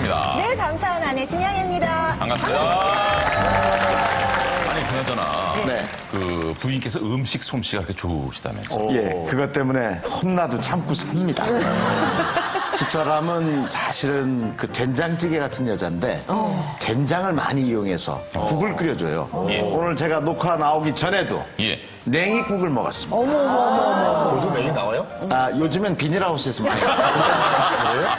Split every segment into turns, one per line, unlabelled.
나오셨습니다.
네, 감사한 아내 진양입니다.
반갑습니다. 아니, 그나저나,
네.
그 부인께서 음식 솜씨가 그렇게 좋으시다면서.
예, 그것 때문에 혼나도 참고 삽니다. 집사람은 사실은 그 된장찌개 같은 여잔데 된장을 많이 이용해서 국을 끓여줘요.
예.
오늘 제가 녹화 나오기 전에도
예.
냉이국을 먹었습니다.
요즘 맥이 나와요?
아, 요즘엔 비닐하우스에서 많이 그래요?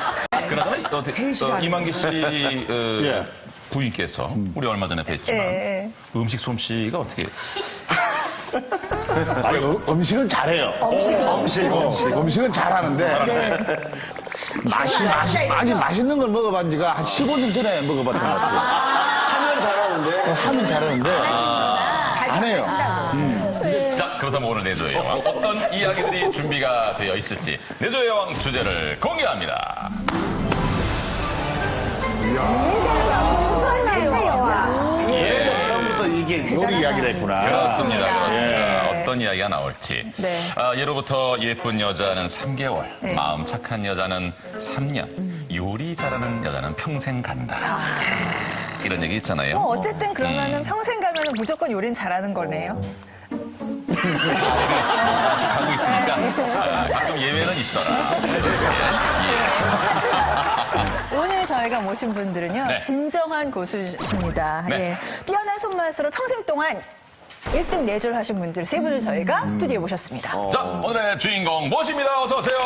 그나저나, 이만기 씨
예.
부인께서 우리 얼마 전에 뵀지만
예.
음식 솜씨가 어떻게.
아니, 음식은 잘해요. 음식은 잘하는데. 아니, 맛있는 걸 먹어본 지가 한 15년 전에 먹어봤던 것 같아요.
하면 잘하는데.
하면 잘하는데. 안 해요.
자, 그렇다면 오늘 내조의 여왕 어떤 이야기들이 준비가 되어 있을지 내조의 여왕 주제를 공개합니다.
처음부터 이게 요리 이야기를 했구나.
그렇습니다.
예.
어떤 이야기가 나올지.
네.
예로부터 예쁜 여자는 3개월,
네.
마음 착한 여자는 3년, 요리 잘하는 여자는 평생 간다. 이런 얘기 있잖아요.
뭐 어쨌든 그러면은 평생 가면은 무조건 요리는 잘하는 거네요.
하고 있으니까 가끔 예외는 있더라.
오늘 저희가 모신 분들은요,
네.
진정한 고수십니다.
네.
예. 뛰어난 손맛으로 평생 동안 1등 내조를 하신 분들 세 분을 저희가 스튜디오에 모셨습니다.
자, 오늘의 주인공 모십니다. 어서 오세요.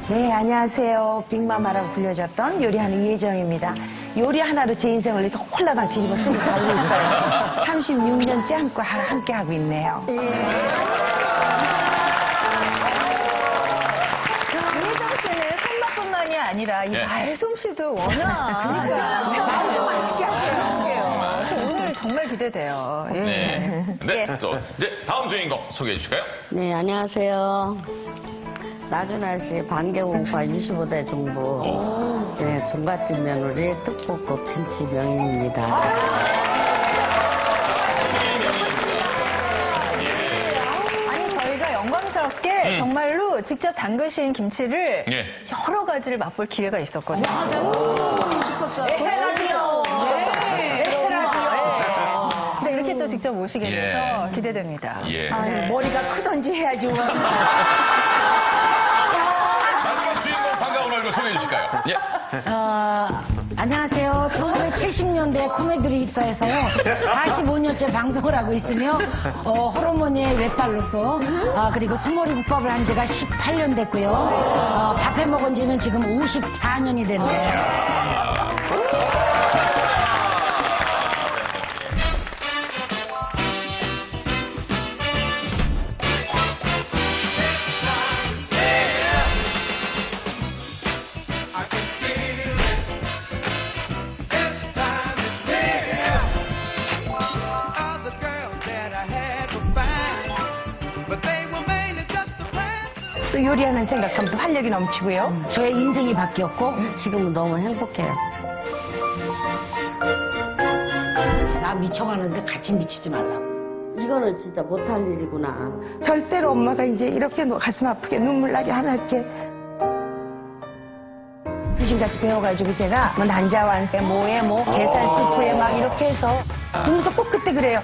네, 안녕하세요. 빅마마라고 불려졌던 요리하는 이혜정입니다. 요리 하나로 제 인생을 이렇게 홀라당 뒤집어 쓰고 살고 있어요. 36년째 함께 하고 있네요.
이혜정 씨는 손맛뿐만이 아니라 이
네.
말솜씨도 워낙 말도 맛있게 하세요. 오늘 정말 기대돼요. 예.
네. 네.
예.
또 이제 다음 주인공 소개해 주실까요?
네, 안녕하세요. 나준아 씨 반개공파 25대 중부 네, 종갓집 며느리 떡볶이 김치 명입니다.
아니 저희가 영광스럽게 정말로 직접 담그신 김치를
예.
여러 가지를 맛볼 기회가 있었거든요.
에헤라디오.
근데 이렇게 또 직접 오시게 돼서
예.
기대됩니다.
예.
아유, 머리가 크던지 해야지.
마지막 주인공 반가운 얼굴 소개해 주실까요? 예.
안녕하세요. 1970년대 코미디를 입사해서요. 45년째 방송을 하고 있으며 호르몬의 외딸로서 그리고 소머리 국밥을 한 지가 18년 됐고요. 밥해 먹은 지는 지금 54년이 됐네요.
또 요리하는 생각하면 또 활력이 넘치고요.
저의 인생이 바뀌었고 지금은 너무 행복해요.
나 미쳐가는데 같이 미치지 말라고.
이거는 진짜 못할 일이구나.
절대로 엄마가 이제 이렇게 가슴 아프게 눈물 나게 하나 이렇게 귀신같이 배워가지고 제가 뭐 난자완세 뭐에 뭐 게살 스프에 막 이렇게 해서 그러면서 꼭 그때 그래요.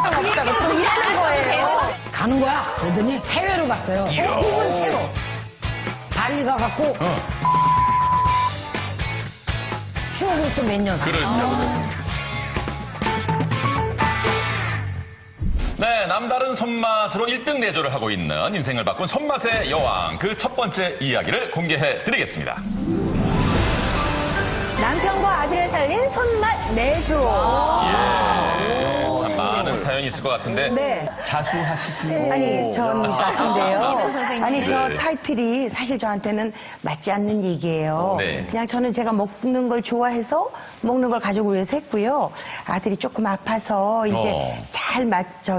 없다고 또 이러는 거예요.
가는 거야. 그러더니 해외로 갔어요.
이야.
5분 채로. 발리 가갖고 휴학을 또 몇 년.
그렇죠. 네, 남다른 손맛으로 1등 내조를 하고 있는 인생을 바꾼 손맛의 여왕 그 첫 번째 이야기를 공개해 드리겠습니다.
남편과 아들을 살린 손맛 내조.
참 많은 사연이 있을 것 같은데
네.
자수하시지.
아니, 전 같은데요. 아니, 저
네.
타이틀이 사실 저한테는 맞지 않는 얘기예요.
네.
그냥 저는 제가 먹는 걸 좋아해서 먹는 걸 가족을 위해서 했고요. 아들이 조금 아파서 이제 잘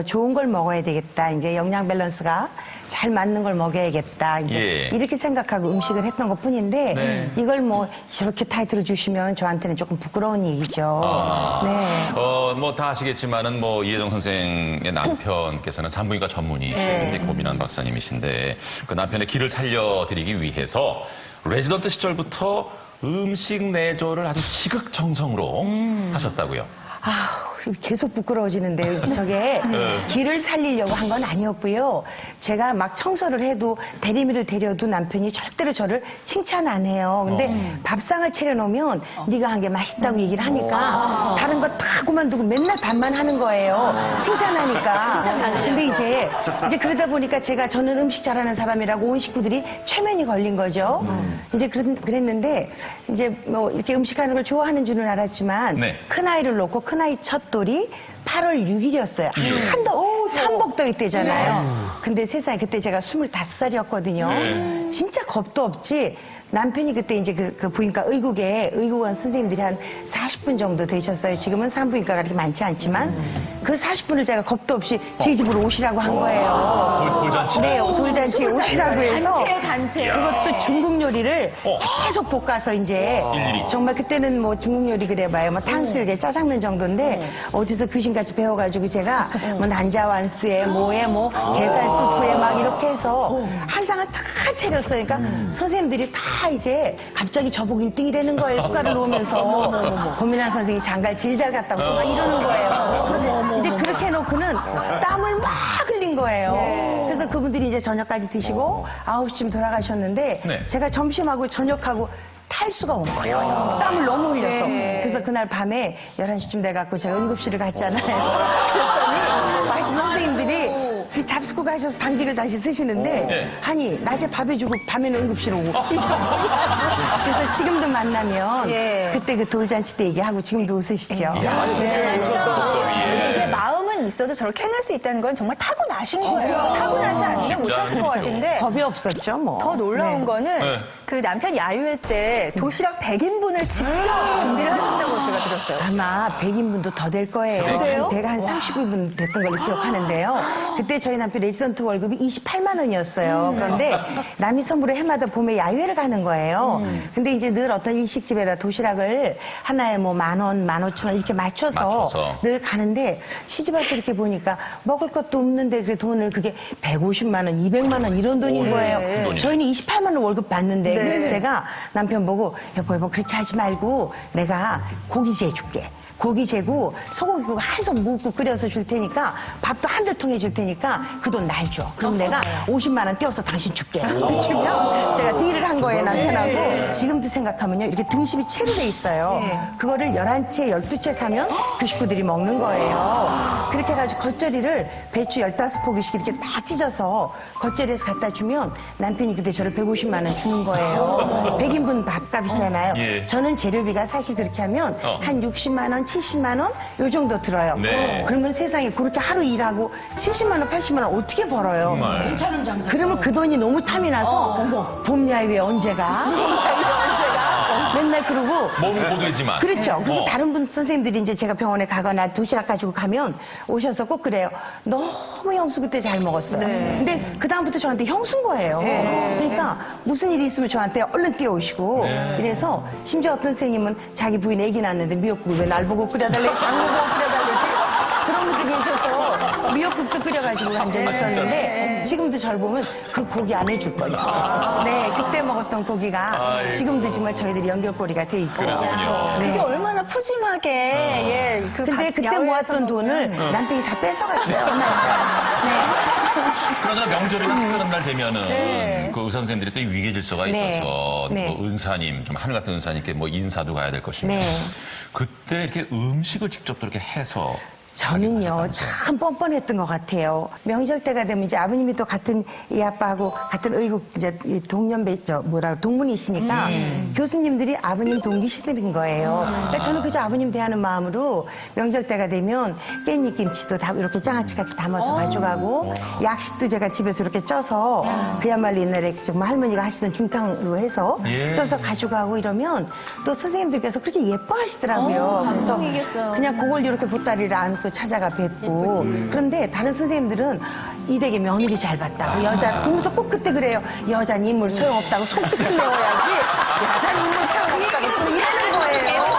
좋은 걸 먹어야 되겠다. 이제 영양 밸런스가 잘 맞는 걸 먹여야겠다. 이제
예.
이렇게 생각하고 음식을 했던 것 뿐인데
네.
이걸 뭐 저렇게 타이틀을 주시면 저한테는 조금 부끄러운 얘기죠.
아.
네.
뭐 다 아시겠지만은 뭐 이혜정 선생의 남편께서는 산부인과 전문의신데 고민한 박사님이신데 그 남편의 길을 살려드리기 위해서 레지던트 시절부터 음식 내조를 아주 지극정성으로 하셨다고요.
아, 계속 부끄러워지는데요. 저게
네.
길을 살리려고 한 건 아니었고요. 제가 막 청소를 해도 대리미를 데려도 남편이 절대로 저를 칭찬 안 해요. 근데 밥상을 차려놓으면 네가 한 게 맛있다고 얘기를 하니까 다른 거 다 그만두고 맨날 밥만 하는 거예요. 칭찬하니까. 근데 이제 그러다 보니까 저는 음식 잘하는 사람이라고 온 식구들이 최면이 걸린 거죠. 이제 그랬는데 이제 뭐 이렇게 음식하는 걸 좋아하는 줄은 알았지만
네.
큰아이를 놓고 큰아이 첫 돌이 8월 6일이었어요. 삼복더위 때잖아요. 근데 세상에 그때 제가 25살이었거든요.
네.
진짜 겁도 없지. 남편이 그때 이제 그 부인과 의국원 선생님들이 한 40분 정도 되셨어요. 지금은 산부인과가 그렇게 많지 않지만 그 40분을 제가 겁도 없이 제 집으로 오시라고 한 거예요.
돌잔치.
네, 돌잔치에 오시라고 해서
단체.
그것도 중국 요리를 계속 볶아서 이제
일일이.
정말 그때는 뭐 중국 요리 그래봐요. 뭐 탕수육에 짜장면 정도인데 어디서 귀신같이 배워가지고 제가 뭐 난자완스에 뭐에 뭐 게살 수프에 막 이렇게 해서 한 상을 다 차렸어요. 그러니까 선생님들이 다 이제 갑자기 저보고 1등이 되는 거예요. 숟가락을 놓으면서 고민한 선생님이 장갈 질잘 갔다고 막 이러는 거예요. 이제 그렇게 해놓고는 땀을 막 흘린 거예요. 그래서 그분들이 이제 저녁까지 드시고 9시쯤 돌아가셨는데
네.
제가 점심하고 저녁하고 탈수가 온 거예요. 땀을 너무 흘려서. 그래서 그날 밤에 11시쯤 돼갖고 제가 응급실을 갔잖아요. 그랬더니 마신 선생님들이 그 잡수고 가셔서 당직을 다시 쓰시는데
네.
아니 낮에 밥 해주고 밤에는 응급실 오고 그래서 지금도 만나면
예.
그때 그 돌잔치 때 얘기하고 지금도 웃으시죠.
근데 마음은 있어도 저렇게 행할 수 있다는 건 정말 타고나신 거예요. 타고나지 않으면 못하실 것 같은데
겁이 없었죠 뭐.
더 놀라운
네.
거는
네.
그 남편 야유회 때 도시락 100인분을 직접 준비를 하셨다고 제가 들었어요.
아마 100인분도 더 될 거예요.
그래요?
배가 한 39인분 됐던 걸로 기억하는데요. 그때 저희 남편 레지던트 월급이 28만 원이었어요. 그런데 남이 선물을 해마다 봄에 야유회를 가는 거예요. 근데 이제 늘 어떤 일식집에다 도시락을 하나에 뭐 10,000원, 15,000원 이렇게 맞춰서 늘 가는데 시집 와서 이렇게 보니까 먹을 것도 없는데 그 돈을 그게 150만 원, 200만 원 이런 돈인 거예요.
돈이네.
저희는 28만 원 월급 받는데
네.
그래서 제가 남편 보고 여보 그렇게 하지 말고 내가 고기 재줄게. 고기 재고 소고기국 한솥 묵고 끓여서 줄 테니까 밥도 한들 통해 줄 테니까 그 돈 날 줘. 그럼 내가 50만 원 떼어서 당신 줄게. 그러면 제가 딜을 한 거예요 남편하고. 지금도 생각하면요 이렇게 등심이 채로 돼 있어요. 그거를 11채 12채 사면 그 식구들이 먹는 거예요. 그렇게 해가지고 겉절이를 배추 15포기씩 이렇게 다 찢어서 겉절이에서 갖다 주면 남편이 그때 저를 150만 원 주는 거예요. 100인분 밥값이잖아요.
예.
저는 재료비가 사실 그렇게 하면 한 60만 원 70만 원? 요 정도 들어요.
네.
그러면 세상에 그렇게 하루 일하고 70만 원, 80만 원 어떻게 벌어요?
정말.
그러면 그 돈이 너무 탐이 나서 봄 야유회 언제가? 맨날 그러고
몸은 고되지만.
그렇죠. 그리고 다른 분 선생님들이 이제 제가 병원에 가거나 도시락 가지고 가면 오셔서 꼭 그래요. 너무 형수 그때 잘 먹었어요. 근데 그 다음부터 저한테 형수인 거예요. 그러니까 무슨 일이 있으면 저한테 얼른 뛰어오시고 이래서 심지어 어떤 선생님은 자기 부인 아기 낳았는데 미역국을 왜 날 보고 끓여달래 장모가 끓여달래 그런 분들이 계셔서 미역국도 끓여가지고 간 적이 있었는데 지금도 저를 보면 그 고기 안 해줄 거예요. 네, 그때 먹었던 고기가
아이고.
지금도 정말 저희들이 연결고리가 돼 있죠.
그러시군요.
그게
네.
얼마나 푸짐하게 예, 그
근데
밥
그때
야외에서
모았던 돈을
먹는.
남편이 다 뺏어갔어요. 네.
그러나 명절이나 특별한 날 되면은
네.
그 의사 선생님들이 또 위계 질서가
네.
있어서
네.
뭐 은사님, 좀 하늘 같은 은사님께 뭐 인사도 가야 될 것이며
네.
그때 이렇게 음식을 직접 또 이렇게 해서
저는요, 참 뻔뻔했던 것 같아요. 명절 때가 되면 이제 아버님이 또 같은 이 아빠하고 같은 의국, 이제 이 동문이시니까 교수님들이 아버님 동기시들인 거예요. 그러니까 저는 그저 아버님 대하는 마음으로 명절 때가 되면 깻잎김치도 다 이렇게 장아찌같이 담아서 가져가고 약식도 제가 집에서 이렇게 쪄서 그야말로 옛날에 정말 할머니가 하시던 중탕으로 해서
예.
쪄서 가져가고 이러면 또 선생님들께서 그렇게 예뻐하시더라고요. 그래서 그냥 그걸 이렇게 보따리를 안고 찾아가 뵙고 그런데 다른 선생님들은 이 댁에 며느리 잘 봤다고 여자 그러면서 꼭 그때 그래요. 여자는 인물 소용없다고 손끝이 메워야지 여자는 인물 소용없다고 또 이러는 거예요.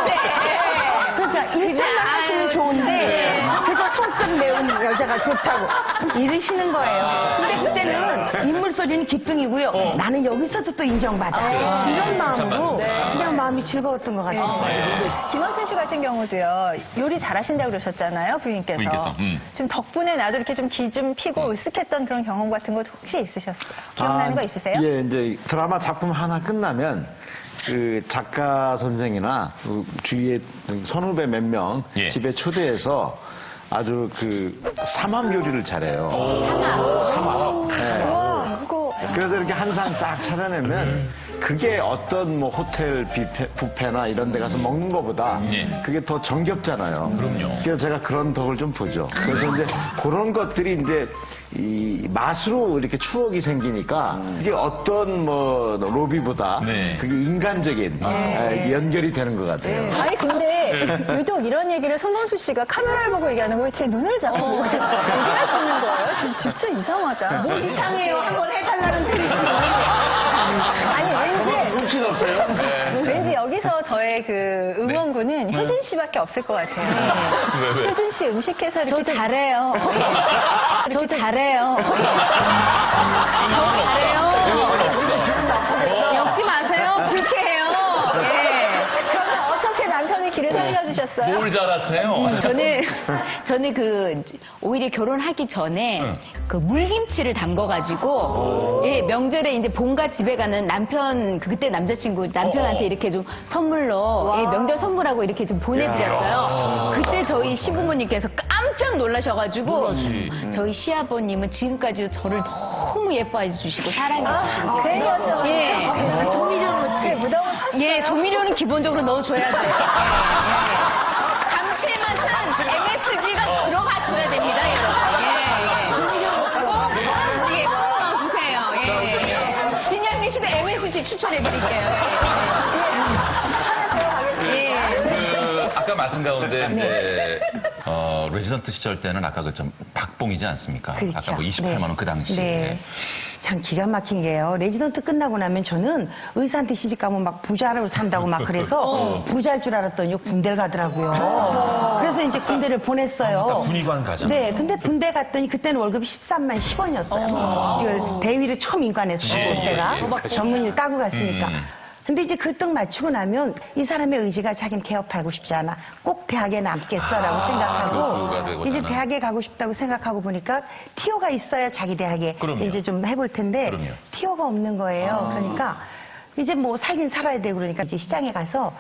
그러니까 일처만 하시면 좋은데 그저 손끝 메운 여자가 좋다고 이러시는 거예요. 근데 그때는 인물 소리는 기둥이고요. 나는 여기서도 또 인정받아. 이런 마음으로 그냥 마음이 즐거웠던 것 같아요.
김원순 씨 같은 경우도요, 요리 잘하신다고 그러셨잖아요, 부인께서.
부인께서,
좀 덕분에 나도 이렇게 좀 기 좀 피고 으쓱했던 그런 경험 같은 것 혹시 있으셨어요? 기억나는 거 있으세요?
예, 이제 드라마 작품 하나 끝나면 그 작가 선생이나 그 주위에 선후배 몇 명
예.
집에 초대해서 아주 그 삼합 요리를 잘해요. 삼합. 네.
와, 그거.
그래서 이렇게 한 상 딱 차려내면 그게 어떤 뭐 호텔 뷔페나 이런 데 가서 먹는 것보다
예.
그게 더 정겹잖아요.
그럼요.
그래서 제가 그런 덕을 좀 보죠. 그래서 이제 그런 것들이 이제 이 맛으로 이렇게 추억이 생기니까 이게 어떤 뭐 로비보다
네.
그게 인간적인 연결이 되는 것 같아요.
아니, 근데 유독 이런 얘기를 손범수 씨가 카메라를 보고 얘기하는 거예요. 제 눈을 잡고 보고 얘기할 수 있는 거예요. 진짜 이상하다. 뭐 이상해요. 한번 해달라는 소리지. 아니,
훔친 없어요?
왠지 여기서 저의 그 응원군은 효진 씨밖에 없을 것 같아요.
왜?
효진 씨 음식해서 이렇게
저 잘해요. 저 잘해요. 저 잘해요. 엮지 마세요. 불쾌해요. 예.
그러면 어떻게 남편의 길을 살려주셨어요?
뭘 잘하세요?
저는 오히려 결혼하기 전에
응.
그 물김치를 담궈가지고 예, 명절에 이제 본가 집에 가는 그때 남자친구 남편한테 이렇게 좀 선물로 예, 명절 선물하고 이렇게 좀 보내드렸어요. 그때 저희 시부모님께서 깜짝 놀라셔가지고 저희 시아버님은 지금까지 저를 너무 예뻐해 주시고 사랑해 주시고
그래요.
예.
조미료는 무덤을
예, 조미료는 기본적으로 넣어줘야 돼요. 감칠맛은 MSG가 들어가줘야 됩니다, 여러분. 예. 꼭 넣어주세요. 예. 진양미 씨도 MSG 추천해드릴게요. 예.
아까 말씀 가운데 이제 레지던트 시절 때는 아까 좀 박봉이지 않습니까?
그렇죠.
아까 뭐 28만 원 그 당시에.
네. 참 기가 막힌 게요. 레지던트 끝나고 나면 저는 의사한테 시집 가면 막 부자로 산다고 막 그래서 부자일 줄 알았더니 군대를 가더라고요. 그래서 이제 군대를 보냈어요.
군의관 가잖아요.
네. 근데 군대 갔더니 그때는 월급이 13만 10원이었어요. 대위를 처음 인관했어요.
예,
그때가.
예, 예.
전문의를 따고 갔으니까. 근데 이제 그 떡 맞추고 나면 이 사람의 의지가 자기는 개업하고 싶지 않아. 꼭 대학에 남겠어라고
교수가
생각하고
되고자
이제
하는.
대학에 가고 싶다고 생각하고 보니까 티오가 있어야 자기 대학에
그럼요.
이제 좀 해볼 텐데
그럼요.
티오가 없는 거예요. 그러니까 이제 뭐 살긴 살아야 되고 그러니까 이제 시장에 가서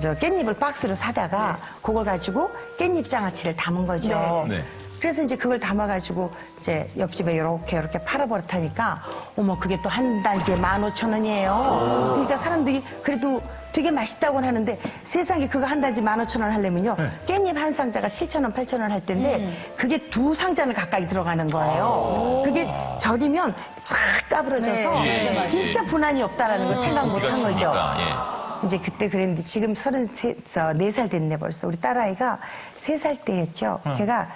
저 깻잎을 박스로 사다가 그걸 가지고 깻잎 장아찌를 담은 거죠.
네.
그래서 이제 그걸 담아가지고 이제 옆집에 이렇게 팔아버렸다니까 어머 그게 또 한 단지에 15,000원이에요. 그러니까 사람들이 그래도 되게 맛있다고는 하는데 세상에 그거 한 단지 15,000원 하려면요. 깻잎 한 상자가 7,000원, 8,000원 할 텐데 그게 두 상자는 가까이 들어가는 거예요. 그게 절이면 쫙 까부러져서
네.
진짜 분한이 없다라는 걸 생각 못 한 거죠.
예.
이제 그때 그랬는데 지금 4살 됐네 벌써. 우리 딸아이가 3살 때였죠. 제가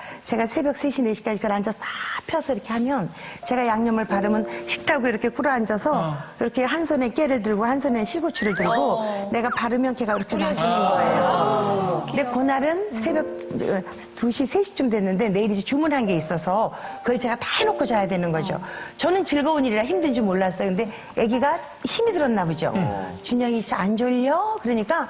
새벽 3시, 4시까지 그걸 앉아서 막 펴서 이렇게 하면 제가 양념을 바르면 식다고 이렇게 꿀어 앉아서 이렇게 한 손에 깨를 들고 한 손에 실고추를 들고 내가 바르면 걔가 이렇게 놔주는 거예요. 근데 그날은 새벽 2시, 3시쯤 됐는데 내일 이제 주문한 게 있어서 그걸 제가 다 해놓고 자야 되는 거죠. 저는 즐거운 일이라 힘든 줄 몰랐어요. 근데 아기가 힘이 들었나 보죠. 준영이 안 졸려? 그러니까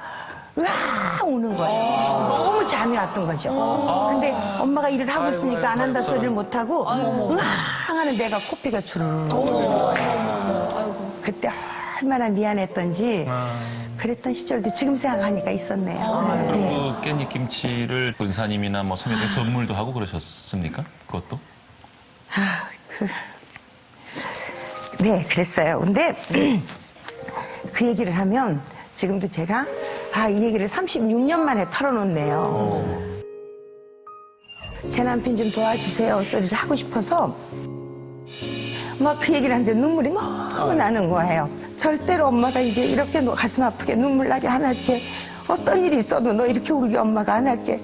으아 우는 거예요. 너무 잠이 왔던 거죠. 근데 엄마가 일을 하고 있으니까 안 한다 소리를 못하고 으아 하는 내가 코피가 주르르 그때 얼마나 미안했던지 그랬던 시절도 지금 생각하니까 있었네요.
그리고 깻잎 김치를 은사님이나 뭐 선배님 선물도 하고 그러셨습니까? 그것도?
네, 그랬어요. 근데 그 얘기를 하면 지금도 제가 이 얘기를 36년 만에 털어놓네요. 제 남편 좀 도와주세요 소리를 하고 싶어서 막 그 얘기를 하는데 눈물이 너무 나는 거예요. 절대로 엄마가 이제 이렇게 가슴 아프게 눈물 나게 안 할게. 어떤 일이 있어도 너 이렇게 울게 엄마가 안 할게.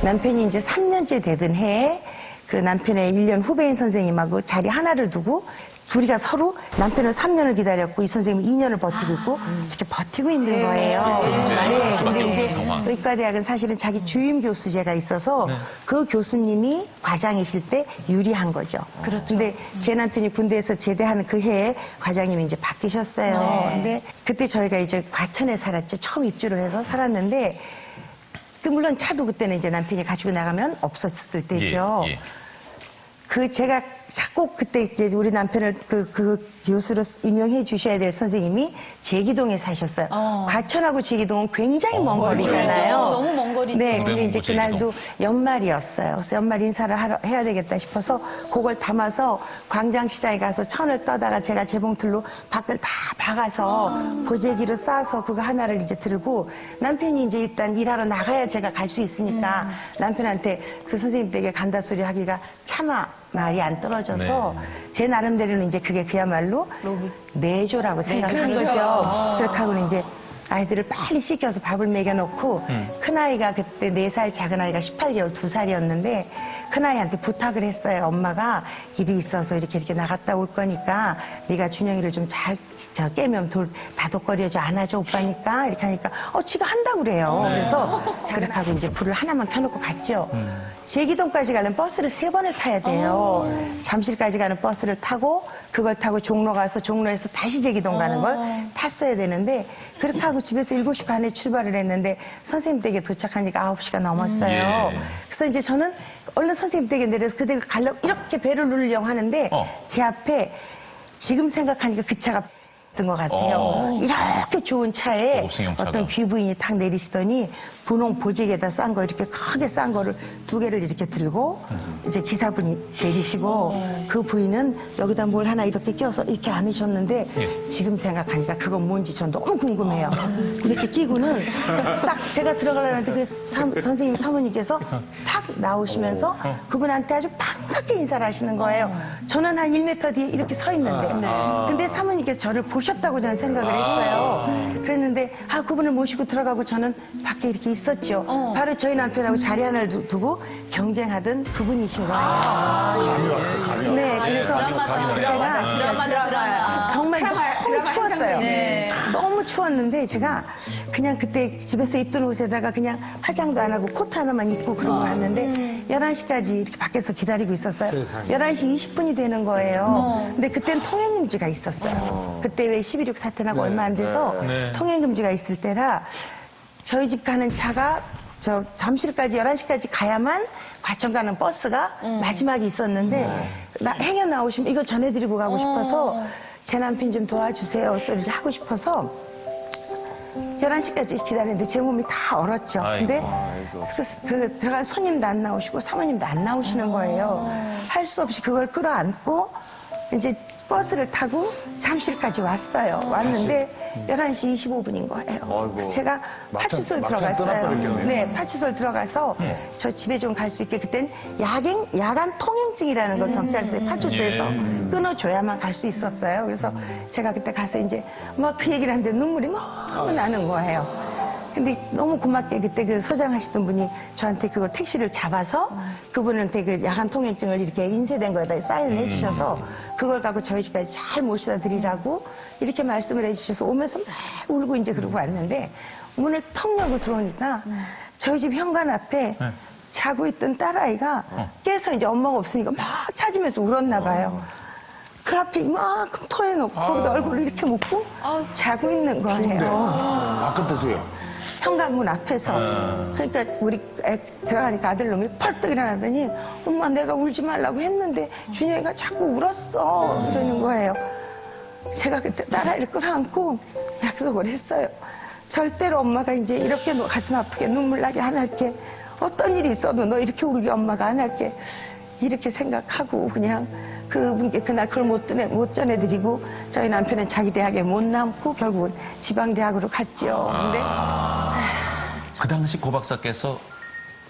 남편이 이제 3년째 되던 해에 그 남편의 1년 후배인 선생님하고 자리 하나를 두고 둘이가 서로 남편을 3년을 기다렸고 이 선생님이 2년을 버티고 있고 이렇게 버티고 있는 거예요. 네. 근데 이제 의과대학은 사실은 자기 주임 교수제가 있어서 그 교수님이 과장이실 때 유리한 거죠. 그렇죠. 근데 제 남편이 군대에서 제대하는 그 해에 과장님이 이제 바뀌셨어요. 근데 그때 저희가 이제 과천에 살았죠. 처음 입주를 해서 살았는데 그 물론 차도 그때는 이제 남편이 가지고 나가면 없었을 때죠.
예.
그 제가 꼭 그때 이제 우리 남편을 그 교수로 임명해 주셔야 될 선생님이 제기동에 사셨어요. 과천하고 제기동은 굉장히 먼 거리잖아요.
너무 먼 거리죠.
네, 근데 이제
제기동.
그날도 연말이었어요. 그래서 연말 인사를 해야 되겠다 싶어서 그걸 담아서 광장시장에 가서 천을 떠다가 제가 재봉틀로 밖을 다 박아서 보재기로 싸서 그거 하나를 이제 들고 남편이 이제 일단 일하러 나가야 제가 갈 수 있으니까 남편한테 그 선생님 댁에 간다 소리 하기가 차마 말이 안 떨어져서 제 나름대로는 이제 그게 그야말로 내조라고 생각한 거죠. 그렇게 하고는 이제 아이들을 빨리 씻겨서 밥을 먹여놓고 큰아이가 그때 4살, 작은아이가 18개월, 2살이었는데 큰아이한테 부탁을 했어요. 엄마가 일이 있어서 이렇게 나갔다 올 거니까 네가 준영이를 좀 잘 깨면 다독거려줘, 안아줘 오빠니까 이렇게 하니까 지가 한다고 그래요. 그래서 그렇게 하고 이제 불을 하나만 켜놓고 갔죠. 제기동까지 가려면 버스를 3번을 타야 돼요. 잠실까지 가는 버스를 타고 그걸 타고 종로 가서 종로에서 다시 제기동 가는 걸 탔어야 되는데 그렇게 하고 집에서 7시 반에 출발을 했는데 선생님 댁에 도착하니까 9시가 넘었어요. 그래서 이제 저는 얼른 선생님 댁에 내려서 그 댁을 가려고 이렇게 배를 누르려고 하는데 제 앞에 지금 생각하니까 그 차가 것 같아요. 이렇게 좋은 차에 어떤 귀부인이 탁 내리시더니 분홍 보직에다 싼 거 이렇게 크게 싼 거를 2개를 이렇게 들고 이제 기사분이 내리시고 그 부인은 여기다 뭘 하나 이렇게 껴서 이렇게 안으셨는데 지금 생각하니까 그건 뭔지 전 너무 궁금해요. 이렇게 끼고는 딱 제가 들어가려는데 그 선생님 사모님께서 탁 나오시면서 그분한테 아주 반갑게 인사를 하시는 거예요. 저는 한 1m 뒤에 이렇게 서 있는데 근데 사모님께서 저를 보셨다고 저는 생각을 했어요. 그랬는데 그분을 모시고 들어가고 저는 밖에 이렇게 있었죠. 바로 저희 남편하고 자리 하나를 두고 경쟁하던 그분이신 거예요. 네, 그래서 제가 정말 너무 추웠어요. 너무 추웠는데 제가 그냥 그때 집에서 입던 옷에다가 그냥 화장도 안 하고 코트 하나만 입고 그러고 왔는데 11시까지 이렇게 밖에서 기다리고 있었어요. 11시 20분이 되는 거예요. 근데 그때는 통행금지가 있었어요. 그때 왜 12.6 사태 나고 얼마 안 돼서 통행금지가 있을 때라 저희 집 가는 차가 저 잠실까지 11시까지 가야만 과천 가는 버스가 마지막에 있었는데 행여 나오시면 이거 전해드리고 가고 싶어서 제 남편 좀 도와주세요 소리를 하고 싶어서 11시까지 기다렸는데 제 몸이 다 얼었죠. 근데 그 들어간 손님도 안 나오시고 사모님도 안 나오시는 거예요. 할 수 없이 그걸 끌어안고 이제 버스를 타고 잠실까지 왔어요. 왔는데 11시 25분인 거예요. 제가 파출소를 들어갔어요. 네, 파출소를 들어가서 저 집에 좀 갈 수 있게 그땐 야간 통행증이라는 걸 경찰서에 파출소에서 끊어줘야만 갈 수 있었어요. 그래서 제가 그때 가서 이제 막 그 얘기를 하는데 눈물이 너무 나는 거예요. 근데 너무 고맙게 그때 그 소장하시던 분이 저한테 그거 택시를 잡아서 그분한테 그 야간 통행증을 이렇게 인쇄된 거에다 사인을 해주셔서 그걸 갖고 저희 집까지 잘 모셔다 드리라고 이렇게 말씀을 해주셔서 오면서 막 울고 이제 그러고 왔는데 문을 턱 열고 들어오니까 저희 집 현관 앞에 자고 있던 딸아이가 깨서 이제 엄마가 없으니까 막 찾으면서 울었나 봐요. 그 앞에 이만큼 토해놓고 얼굴을 이렇게 묶고 자고 있는 거예요.
아깝다세요.
현관문 앞에서. 그러니까 우리 애 들어가니까 아들놈이 펄떡 일어나더니 엄마 내가 울지 말라고 했는데 준영이가 자꾸 울었어 이러는 거예요. 제가 그때 딸아이를 끌어안고 약속을 했어요. 절대로 엄마가 이제 이렇게 가슴 아프게 눈물 나게 안 할게. 어떤 일이 있어도 너 이렇게 울게 엄마가 안 할게. 이렇게 생각하고 그냥 그분께 그날 그걸 못 전해드리고 저희 남편은 자기 대학에 못 남고 결국은 지방대학으로 갔죠. 근데
그 당시 고 박사께서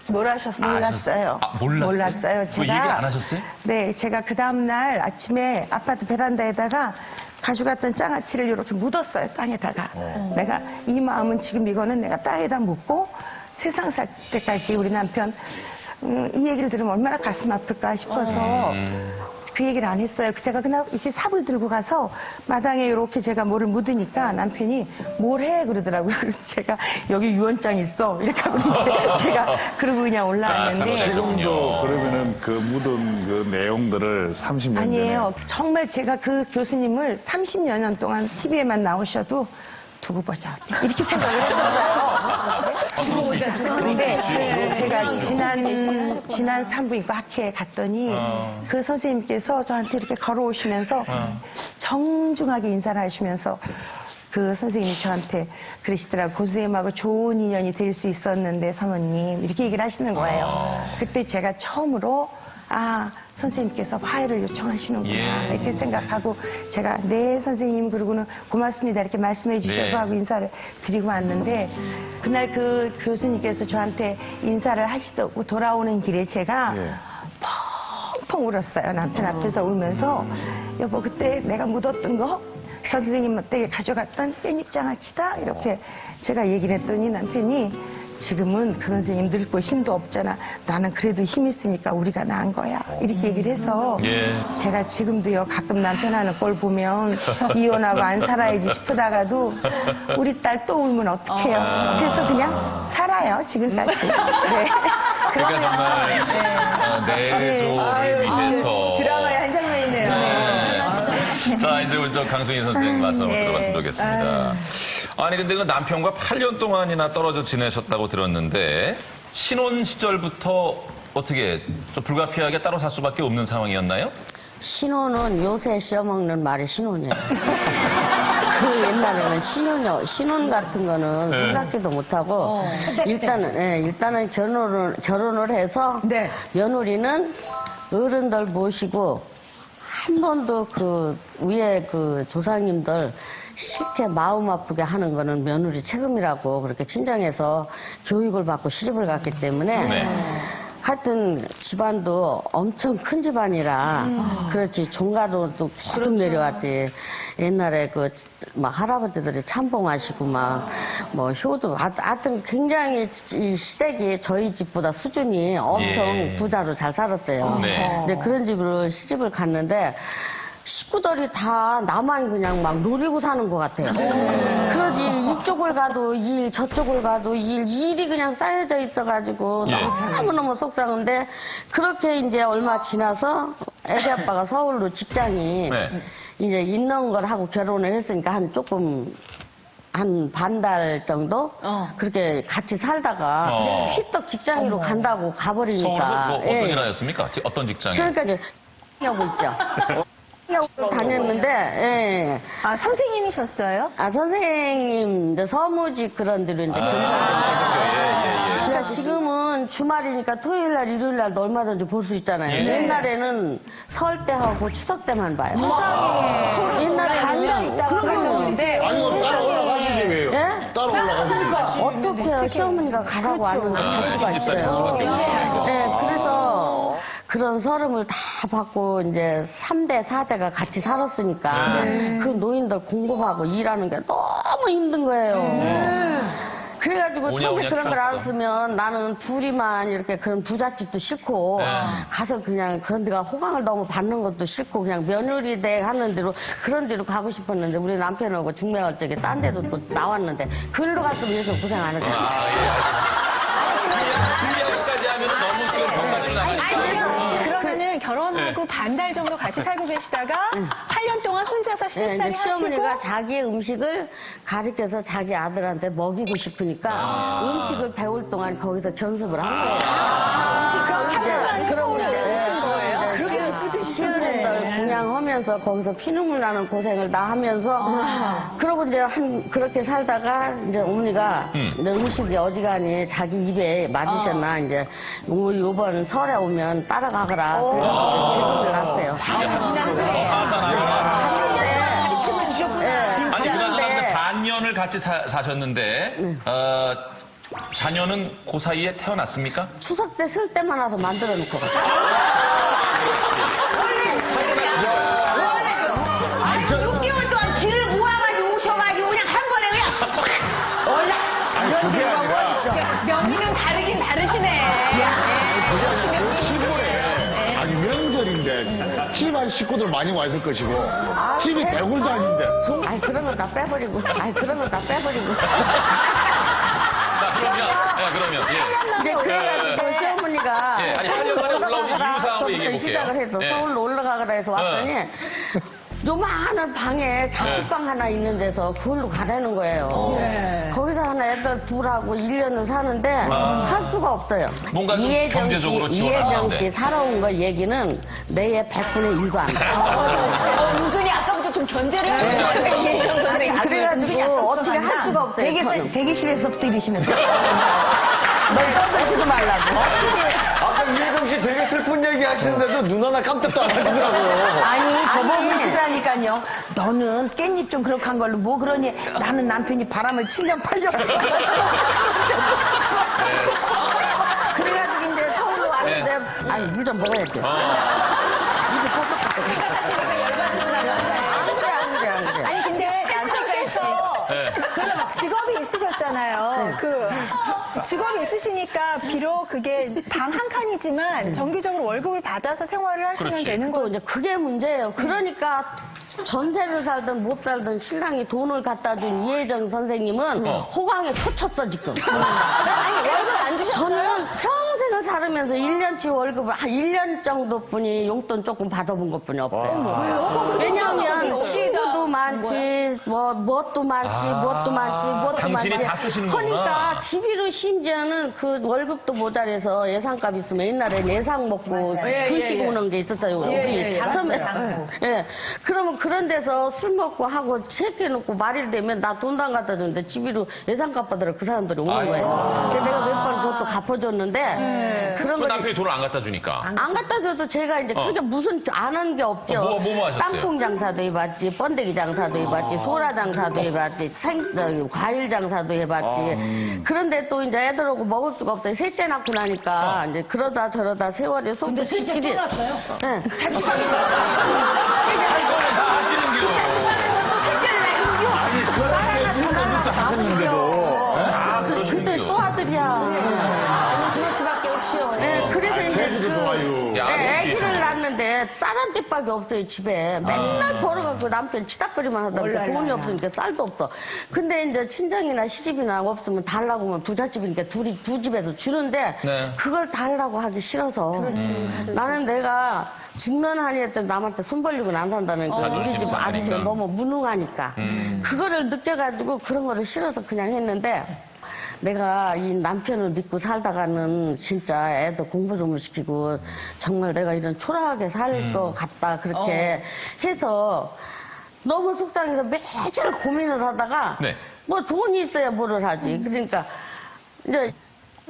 몰랐어요. 몰랐어요.
그 얘기 안 하셨어요?
네, 제가 그 다음날 아침에 아파트 베란다에다가 가져갔던 장아찌를 이렇게 묻었어요. 땅에다가. 내가 이 마음은 지금 이거는 내가 땅에다 묻고 세상 살 때까지 우리 남편 이 얘기를 들으면 얼마나 가슴 아플까 싶어서 그 얘기를 안 했어요. 제가 그날 이렇게 삽을 들고 가서 마당에 이렇게 제가 뭐를 묻으니까 남편이 뭘 해 그러더라고요. 그래서 제가 여기 유언장 있어 이렇게 하고 이제 제가 그러고 그냥 올라왔는데
지금도 그러면은 그 묻은 그 내용들을 30년
아니에요. 정말 제가 그 교수님을 30여 년 동안 TV에만 나오셔도 두고 보자 이렇게 생각을 했었어요. 두고 보자. 근데 제가 지난 산부인과 학회에 갔더니 그 선생님께서 저한테 이렇게 걸어오시면서 정중하게 인사를 하시면서 그 선생님이 저한테 그러시더라고요. 고수님하고 좋은 인연이 될 수 있었는데 사모님 이렇게 얘기를 하시는 거예요. 그때 제가 처음으로 선생님께서 화해를 요청하시는구나 이렇게 생각하고 제가 네 선생님 그러고는 고맙습니다 이렇게 말씀해 주셔서 하고 인사를 드리고 왔는데 그날 그 교수님께서 저한테 인사를 하시고 돌아오는 길에 제가 펑펑 울었어요. 남편 앞에서 울면서 여보 그때 내가 묻었던 거 저 선생님한테 가져갔던 깻잎장아찌다 이렇게 제가 얘기를 했더니 남편이 지금은 그 선생님 늙고 힘도 없잖아. 나는 그래도 힘 있으니까 우리가 나은 거야. 이렇게 얘기를 해서 제가 지금도요 가끔 남편 하는 걸 보면 이혼하고 안 살아야지 싶다가도 우리 딸 또 울면 어떡해요. 그래서 그냥 살아요 지금까지. 네.
그러니까 정말 내조를 위해서
드라마의 한 장면이네요.
자, 이제 우리 저 강승희 선생님 말씀을 들어봤으면 좋겠습니다. 아니, 근데 그 남편과 8년 동안이나 떨어져 지내셨다고 들었는데, 신혼 시절부터 어떻게 좀 불가피하게 따로 살 수밖에 없는 상황이었나요?
신혼은 요새 씌어먹는 말이 신혼이에요. 그 옛날에는 신혼 같은 거는 생각지도 못하고 일단은 결혼을 해서 며느리는 어른들 모시고 한 번도 그 위에 그 조상님들 싫게 마음 아프게 하는 거는 며느리 책임이라고 그렇게 친정에서 교육을 받고 시집을 갔기 때문에 하여튼 집안도 엄청 큰 집안이라 그렇지 종가로도 계속 내려왔지. 옛날에 그 막 할아버지들이 참봉하시고 막 뭐 효도 하여튼 굉장히 이 시댁이 저희 집보다 수준이 엄청 부자로 잘 살았어요. 근데 그런 집으로 시집을 갔는데 식구들이 다 나만 그냥 막 노리고 사는 것 같아요. 그러지 이쪽을 가도 일 저쪽을 가도 일이 그냥 쌓여져 있어가지고 너무너무 속상한데 그렇게 이제 얼마 지나서 애기 아빠가 서울로 직장이 이제 있는 걸 하고 결혼을 했으니까 한 반 달 정도 그렇게 같이 살다가 휘떡 직장으로 간다고 가버리니까
서울에서 뭐 어떤 일 하셨습니까? 어떤 직장에?
그러니까 이제 하고 있죠. 다녔는데,
선생님이셨어요?
선생님, 이제 서무직 그런 데로 이제 그러니까 지금은 주말이니까 토요일 날, 일요일 날도 얼마든지 볼 수 있잖아요. 옛날에는 설 때 하고 추석 때만 봐요. 옛날에
그러는데
아니, 따라 올라가시지 왜요? 따라 올라가시지.
어떻게 시어머니가 가라고 하면 갈 수가 있어요. 그래서 그런 서름을 다 받고 이제 3대, 4대가 같이 살았으니까 그 노인들 공부하고 일하는 게 너무 힘든 거예요. 그래가지고 처음에 그런 걸 알았으면 나는 둘이만 이렇게 그런 부잣집도 싫고 가서 그냥 그런 데가 호강을 너무 받는 것도 싫고 그냥 며느리 대 하는 대로 그런 데로 가고 싶었는데 우리 남편하고 중매할 적에 딴 데도 또 나왔는데 그걸로 갔으면 여기서 고생 안 했겠지.
까지 하면 너무 지금 병가지로 나가니까.
그러면은 결혼하고 반 달 정도 같이 살고 계시다가 8년 동안 혼자서 신입살이
이제 시어머니가
하시고
자기의 음식을 가르쳐서 자기 아들한테 먹이고 싶으니까 음식을 배울 동안 거기서 견습을 한 거예요. 그러고 이제 시어른들 분양하면서 거기서 피눈물 나는 고생을 다 하면서 그러고 이제 그렇게 살다가 이제 어머니가 이제 음식이 어지간히 자기 입에 맞으셨나 이제 요번 설에 오면 따라가거라 그래서 결혼을 났어요.
아니, 그나저나 반년을 같이 사셨는데, 자녀는 그 사이에 태어났습니까?
추석 때 쓸 때만 와서 만들어 놓고 갔어요.
아니 6개월 동안 길을 모아가지고 오셔가지고 그냥 한 번에 그냥 올라.
아니, 그게 아니라.
명의는
식구들 많이 와 있을 것이고 집이 대굴도 아닌데.
아이, 그런 건 다 빼버리고.
자, 그러면, 예.
이제 그래가지고 시어머니가
예, 아니, 8년 만에 올라오신 이유 상황을 얘기해 볼게요.
시작을 해서
예.
서울로 올라가라 해서 왔더니 요만한 방에 자취방 하나 있는 데서 그걸로 가라는 거예요. 거기서 하나 애들 둘하고 1년을 사는데 살 수가 없어요.
뭔가 좀 경제적으로 지원을
이혜정
하는데.
씨 살아온 거 얘기는 내의 100분의 1도 안 돼.
은근히 아까부터 좀 견제를 하는 것 같아요. 이혜정 선생님.
그래가지고 어떻게 할 수가 없어요. 저는.
대기실에서부터 이러시는 거예요. 너 떠들지도 말라고.
아까 이혜정 씨 되게 슬픈 얘기 하시는데도 눈 하나 깜짝도 안 하시더라고요.
아니, 저보시라니까요. 너는 깻잎 좀 그렇게 한 걸로 뭐 그러니 나는 남편이 바람을 7년 8년.
그래가지고 이제 서울로 왔는데 아니 물 좀 먹어야 돼. 입이 퍽퍽퍽. 안 그래.
아니 근데 남편께서
예.
직업이 있으셨잖아요. 그 직업이 있으시니까 비록 그게 방 한 칸이지만 정기적으로 월급을 받아서 생활을 하시면
그렇지.
되는
또
거.
이제 그게 문제예요. 그러니까 전세를 살든 못 살든 신랑이 돈을 갖다 준 이혜정 선생님은 호강에 초쳤어 지금.
아니 월급 안 주셨어요?
저는 평생을 살으면서 1년치 월급을 한 1년 정도뿐이 용돈 조금 받아본 것뿐이 없어요. 왜냐하면 친구도 많지, 뭣도 많지.
당신이 다 쓰시는구나.
그러니까 집이로 심지어는 그 월급도 모자라서 예상값 있으면 옛날에 예상 먹고 급식 오는 게 있었어요. 우리 처음에. 예. 그러면 그런 데서 술 먹고 하고 체크해놓고 말일 되면 나 돈도 안 갖다 주는데 집이로 예상값 받으러 그 사람들이 오는 거예요. 그래서 내가 몇 번 그것도 갚아줬는데 그런
그
거
남편이 돈을 안 갖다 주니까.
안 갖다 줘도 제가 이제 크게 무슨 안 한 게 없죠.
뭐 하셨어요?
땅콩 장사도 해봤지, 번데기 장사도 해봤지, 소라 장사도 해봤지, 과일 장사도 해봤지. 그런데 또 이제 애들하고 먹을 수가 없어요. 셋째 낳고 나니까 이제 그러다 저러다 세월이 속. 근데 셋째 또 낳았어요? 네.
아니, 그렇게 하셨는데도.
그때 또 아들이야.
그럴 수밖에 없죠.
네, 그래서 이제
제주도 좋아요.
야,
네,
그렇지.
애기를 낳았는데 쌀 한 띠밖에 없어요 집에. 맨날 벌어갖고 남편 치닥거리만 하다니까 돈이 없으니까 쌀도 없어. 근데 이제 친정이나 시집이나 없으면 달라고 하면 부잣집이니까 두 집에서 주는데
네.
그걸 달라고 하기 싫어서 나는 내가 죽는 한이 했더니 남한테 손 벌리고는 안 산다는 거. 우리 집
자존심
아저씨가
상하니까.
너무 무능하니까 그거를 느껴가지고 그런 거를 싫어서 그냥 했는데 내가 이 남편을 믿고 살다가는 진짜 애들 공부 좀 시키고 정말 내가 이런 초라하게 살 것 같다 그렇게 해서 너무 속상해서 매일 고민을 하다가
네.
뭐 돈이 있어야 뭐를 하지. 그러니까 이제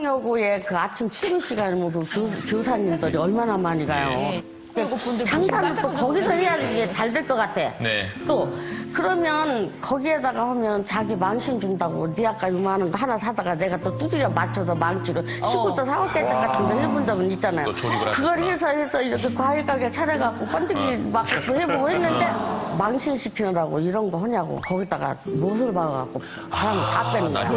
여고에 그 아침 출근 시간에 그 교사님들이 얼마나 많이 가요. 장사는 또 거기서 해야 이게 잘 될 것 같아.
네.
또 그러면 거기에다가 하면 자기 망신 준다고 네 아까 요만한 거 하나 사다가 내가 또 두드려 맞춰서 망치로 시골도 사골대장 같은 거 해본 적은 있잖아요.
또 조립을
그걸
하셨구나.
해서 이렇게 과일 가게 차려갖고 번데기 막 해보고 했는데 망신 시키느라고 이런 거 하냐고 거기다가 못을 박아갖고 사람 다 빼는 거야.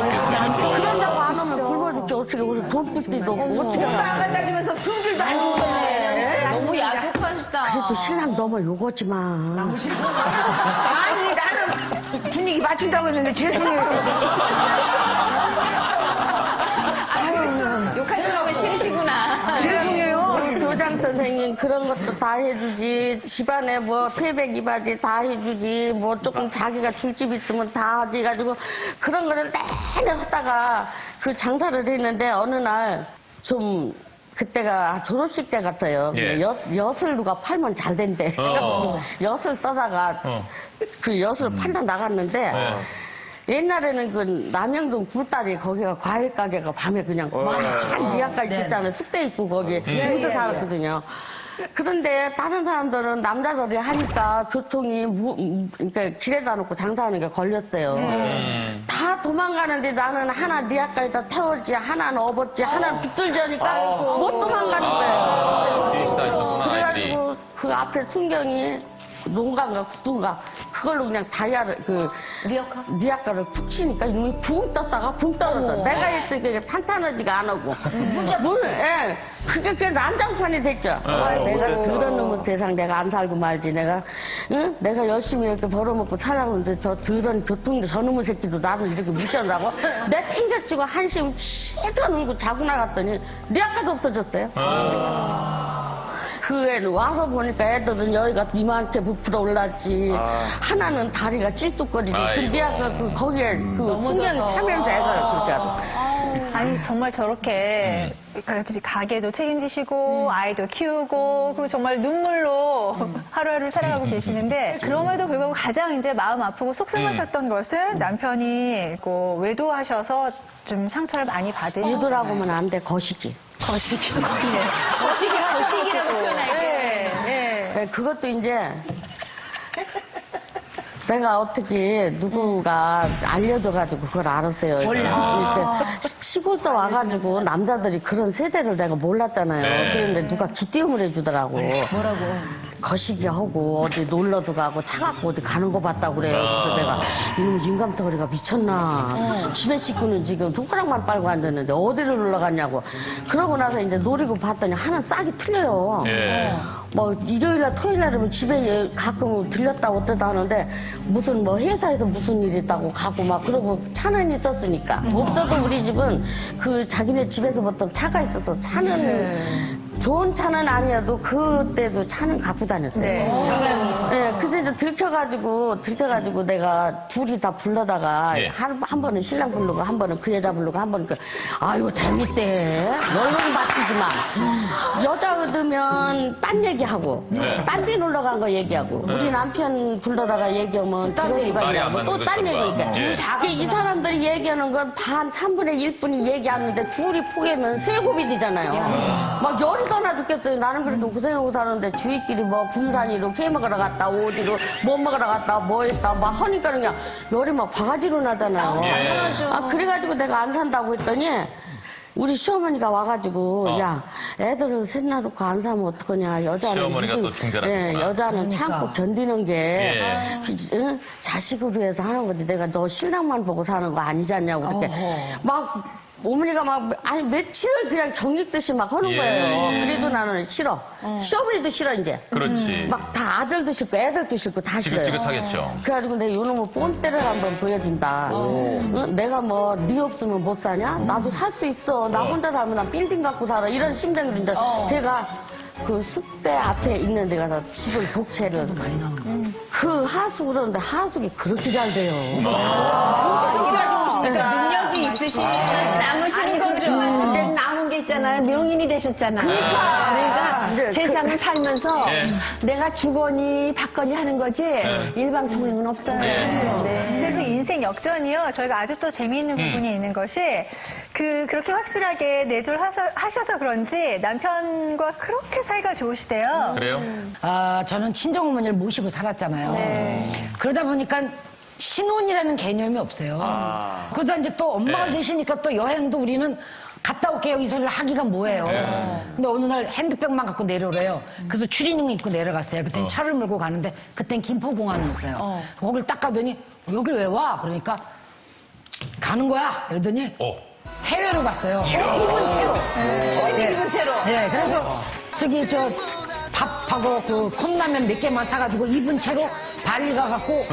그런다고 안 하면 굶어 죽지 어떻게 우리 돈 뜯기도 없고 어떻게
안 갖다 주면서 승질도 안 주네.
너무 야속하시다.
그래도 신랑 너무 요거지 마.
아니, 나는 분위기 맞춘다고 했는데 죄송해요.
욕하시라고 싫으시구나.
죄송해요.
우리 교장 선생님 그런 것도 다 해주지. 집안에 뭐 태백 이바지 다 해주지. 뭐 조금 자기가 줄 집 있으면 다 하지. 가지고 그런 거를 내내 하다가 그 장사를 했는데 어느 날 좀 그때가 졸업식 때 같아요.
예.
엿을 누가 팔면 잘 된대. 엿을 떠다가 그 엿을 팔다 나갔는데 옛날에는 그 남영동 굴다리 거기가 과일 가게가 밤에 그냥 막 미약까지 있잖아요. 쑥대 있고 거기 모두 살았거든요. 그런데 다른 사람들은 남자들이 하니까 교통이 그러니까 길에다 놓고 장사하는 게 걸렸대요. 다 도망가는데 나는 하나 니아까지다 태웠지, 하나는 업었지, 하나는 붙들자니까 못 도망가는 거예요.
다 있었구나, 아이들이.
그래가지고 그 앞에 순경이 농가인가 국두인가 그걸로 그냥 다이아를 리아카를 푹 치니까 이놈이 붕 떴다가 붕 떨어져. 내가 했을 때 탄탄하지가 안 하고. 예, 그게 난장판이 됐죠. 내가 그런 놈의 세상 내가 안 살고 말지. 내가 응? 내가 열심히 이렇게 벌어먹고 살아오는데 저 더러운 교통도 저놈의 새끼도 나를 이렇게 무시한다고. 내 튕겨치고 한심 실컷 울고 자고 나갔더니 리아카도 없어졌어요. 그 애는 와서 보니까 애들은 여기가 이만하게 부풀어 올랐지. 하나는 다리가 찔뚝거리지. 근데 아까 거기에 풍경이 타면서 애가 그렇게 하더라고.
아니 정말 저렇게 가게도 책임지시고 아이도 키우고 그 정말 눈물로 하루하루 살아가고 계시는데 그럼에도 불구하고 가장 이제 마음 아프고 속상하셨던 것은 남편이 외도하셔서 좀 상처를 많이 받으셨잖아요.
유도라고 하면 안 돼. 거시기.
거시기라고 표현할게요.
네, 그것도 이제 내가 어떻게 누군가 알려줘가지고 그걸 알았어요. 이렇게 시골서 와가지고 남자들이 그런 세대를 내가 몰랐잖아요. 그런데 누가 기띄움을 해주더라고. 뭐라고? 거시기 하고 어디 놀러도 가고 차 갖고 어디 가는 거 봤다고 그래요. 그래서 내가 이놈 인감덩어리가 미쳤나. 집에 식구는 지금 손가락만 빨고 앉았는데 어디를 놀러 갔냐고. 그러고 나서 이제 노리고 봤더니 하나 싹이 틀려요. 뭐 일요일날 토요일날이면 집에 가끔 들렸다 어쩌다 하는데 무슨 뭐 회사에서 무슨 일 있다고 가고 막 그러고 차는 있었으니까. 없어도 우리 집은 그 자기네 집에서부터 차가 있어서 차는 좋은 차는 아니어도 그때도 차는 갖고 다녔어요. 네, 그래서 이제 들켜가지고 내가 둘이 다 불러다가 한 번은 신랑 부르고 한 번은 그 여자 부르고 한 번은 아유 재밌대. 너는 맡기지 마. 여자 얻으면 딴 얘기하고 딴 데 놀러 간 거 얘기하고 우리 남편 불러다가 얘기하면 딴 얘기가 있냐고 또 딴 얘기니까. 이 사람들이 얘기하는 건 반 3분의 1분이 얘기하는데 둘이 포개면 쇠고비되잖아요. 막 열이 떠나 죽겠어요. 나는 그래도 고생하고 사는데 주위끼리 뭐 군산이로 회 먹으러 갔다 어디로 뭐 먹으러 갔다 뭐 했다 막 하니까 그냥 열이 막 바가지로 나잖아요. 그래가지고 내가 안 산다고 했더니 우리 시어머니가 와가지고 야 애들은 셋 낳고 안 사면 어떡하냐. 여자는
시어머니가 또 중재라니까.
여자는 참고 견디는 게 자식으로 해서 하는 건데 내가 너 신랑만 보고 사는 거 아니지 않냐고 그렇게 막 어머니가 막 아니 며칠을 그냥 정익듯이 막 하는 거예요. 그래도 나는 싫어. 시어머니도 싫어 이제.
그렇지.
막 다 아들도 싫고 애들도 싫고 다 싫어요.
지긋지긋하겠죠.
그래가지고 내가 요놈의 뽐때를 한번 보여준다. 응? 내가 뭐 네 없으면 못 사냐? 나도 살 수 있어. 나 혼자 살면 난 빌딩 갖고 살아. 이런 심정으로 이제 제가 그 숲대 앞에 있는 데 가서 집을 독채를 그 하수 그러는데 하수기 그렇게 잘 돼요.
그러니까 능력이 있으신 남으시는 거죠.
근데 남은 게 있잖아요. 명인이 되셨잖아요. 그러니까 세상을 살면서 내가 주거니 받거니 하는 거지 일방통행은 없어요.
근데 그 인생 역전이요. 저희가 아주 또 재미있는 부분이 있는 것이 그렇게 확실하게 내조를 하셔서 그런지 남편과 그렇게 사이가 좋으시대요.
그래요?
저는 친정어머니를 모시고 살았잖아요. 그러다 보니까 신혼이라는 개념이 없어요. 그러다 이제 또 엄마가 계시니까 또 여행도 우리는 갔다 올게 여기서 하기가 뭐예요. 근데 어느 날 핸드백만 갖고 내려오래요. 그래서 추리닝 입고 내려갔어요. 그땐 차를 몰고 가는데 그땐 김포공항이었어요. 거길 딱 가더니 여길 왜 와? 그러니까 가는 거야. 그러더니 해외로 갔어요. 입은 채로. 입은 채로. 네, 그래서 저기 밥하고 그 컵라면 몇 개만 사가지고 입은 채로 발리 가갖고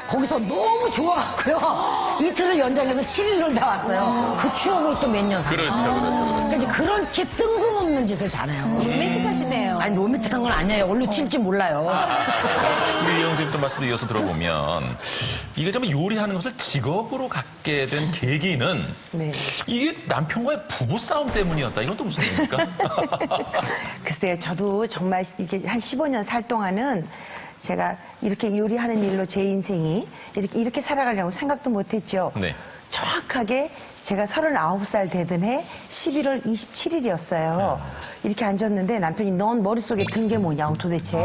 거기서 너무 좋아갖고요. 이틀을 연장해서 7일 놀다 왔어요. 그 추억을 또 몇 년 살았어요.
그렇죠.
그러니까 이제 그렇게 뜬금없는 짓을 잘해요.
로맨틱하시네요.
아니 로맨틱한 건 아니에요. 얼른 튈지 몰라요.
우리 이영수 또 말씀도 이어서 들어보면 이게 정말 요리하는 것을 직업으로 갖게 된 계기는 이게 남편과의 부부싸움 때문이었다. 이건 또 무슨 얘기입니까?
글쎄요, 저도 정말 이게 한 15년 살 동안은 제가 이렇게 요리하는 일로 제 인생이 이렇게 살아가려고 생각도 못했죠. 정확하게 제가 39살 되던 해 11월 27일이었어요. 이렇게 앉았는데 남편이 넌 머릿속에 든 게 뭐냐고 도대체.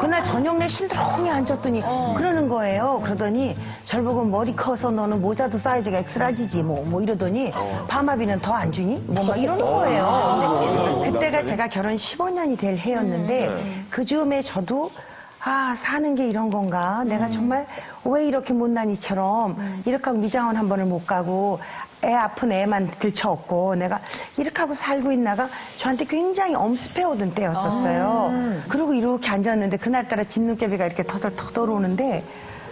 그날 저녁 내 실드렁이 앉았더니 그러는 거예요. 그러더니 저를 보고 머리 커서 너는 모자도 사이즈가 엑스라지지 뭐 이러더니 파마비는 더 안 주니? 뭐 막 이러는 거예요. 근데 그때가 제가 결혼 15년이 될 해였는데 그 즈음에 저도 아, 사는 게 이런 건가? 내가 정말 왜 이렇게 못난 이처럼 이렇게 하고 미장원 한 번을 못 가고 애 아픈 애만 들쳐업고 내가 이렇게 하고 살고 있나가 저한테 굉장히 엄습해 오던 때였었어요. 그리고 이렇게 앉았는데 그날따라 진눈깨비가 이렇게 터덜터덜 오는데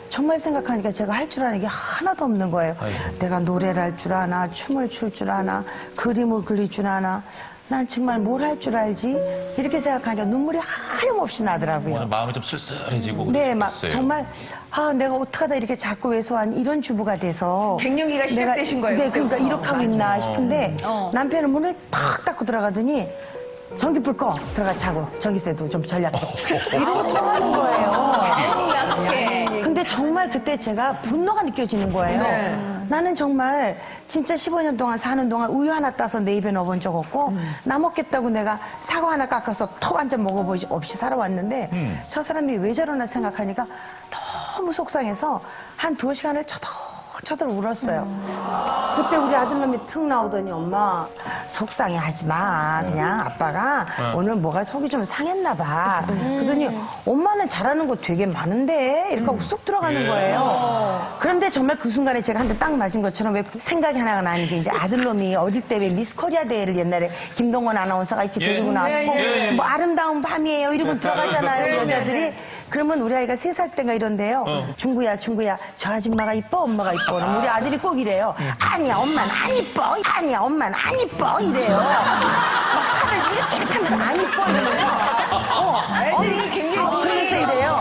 정말 생각하니까 제가 할 줄 아는 게 하나도 없는 거예요. 내가 노래를 할 줄 아나, 춤을 출 줄 아나, 그림을 그릴 줄 아나, 난 정말 뭘 할 줄 알지? 이렇게 생각하니까 눈물이 하염없이 나더라고요.
마음이 좀 쓸쓸해지고.
네, 막
그랬어요.
정말 아 내가 어떡하다 이렇게 작고 왜소한 이런 주부가 돼서
갱년기가 시작되신 거예요.
네, 그러니까 이렇게 하고 있나 싶은데 남편은 문을 탁 닫고 들어가더니 전기불 꺼 들어가 자고 전기세도 좀 절약해 이러고 들어가는 거예요. 근데 정말 그때 제가 분노가 느껴지는 거예요. 나는 정말 진짜 15년 동안 사는 동안 우유 하나 따서 내 입에 넣어본 적 없고 나 먹겠다고 내가 사과 하나 깎아서 턱 한 잔 먹어보지 없이 살아왔는데 저 사람이 왜 저러나 생각하니까 너무 속상해서 한 2시간을 쳐들 울었어요. 그때 우리 아들놈이 툭 나오더니 엄마 속상해 하지 마. 그냥 아빠가 오늘 뭐가 속이 좀 상했나 봐. 그러더니 엄마는 잘하는 거 되게 많은데 이렇게 하고 쑥 들어가는 거예요. 그런데 정말 그 순간에 제가 한 대 딱 맞은 것처럼 왜 생각이 하나가 나는 게 이제 아들놈이 어릴 때 왜 미스 코리아 대회를 옛날에 김동원 아나운서가 이렇게 데리고 나왔고 뭐 아름다운 밤이에요 이러고 들어가잖아요 여자들이. 그러면 우리 아이가 3살 때인가 이런데요. 중구야 저 아줌마가 이뻐 엄마가 이뻐. 그러면 우리 아들이 꼭 이래요. 아니야 엄마는 안 이뻐. 아니야 엄마는 안 이뻐. 이래요. 막 팔을 이렇게 하면 안 이뻐 이러면서 애들이 굉장히 그래서 이래요.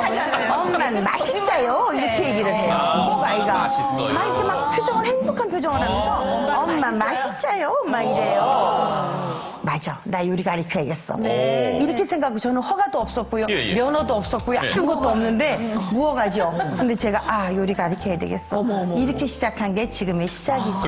엄마는 맛있어요. 이렇게 얘기를 해요. 꼭 아이가
맛있어요.
막 이렇게 막 표정을 행복한 표정을 하면서 엄마 맛있어요. 막 이래요. 맞아. 나 요리 가르쳐야겠어. 이렇게 생각하고 저는 허가도 없었고요.
예.
면허도 없었고요. 아무것도 없는데 무어가죠. 근데 제가 아 요리 가르쳐야 되겠어. 이렇게 시작한 게 지금의 시작이죠.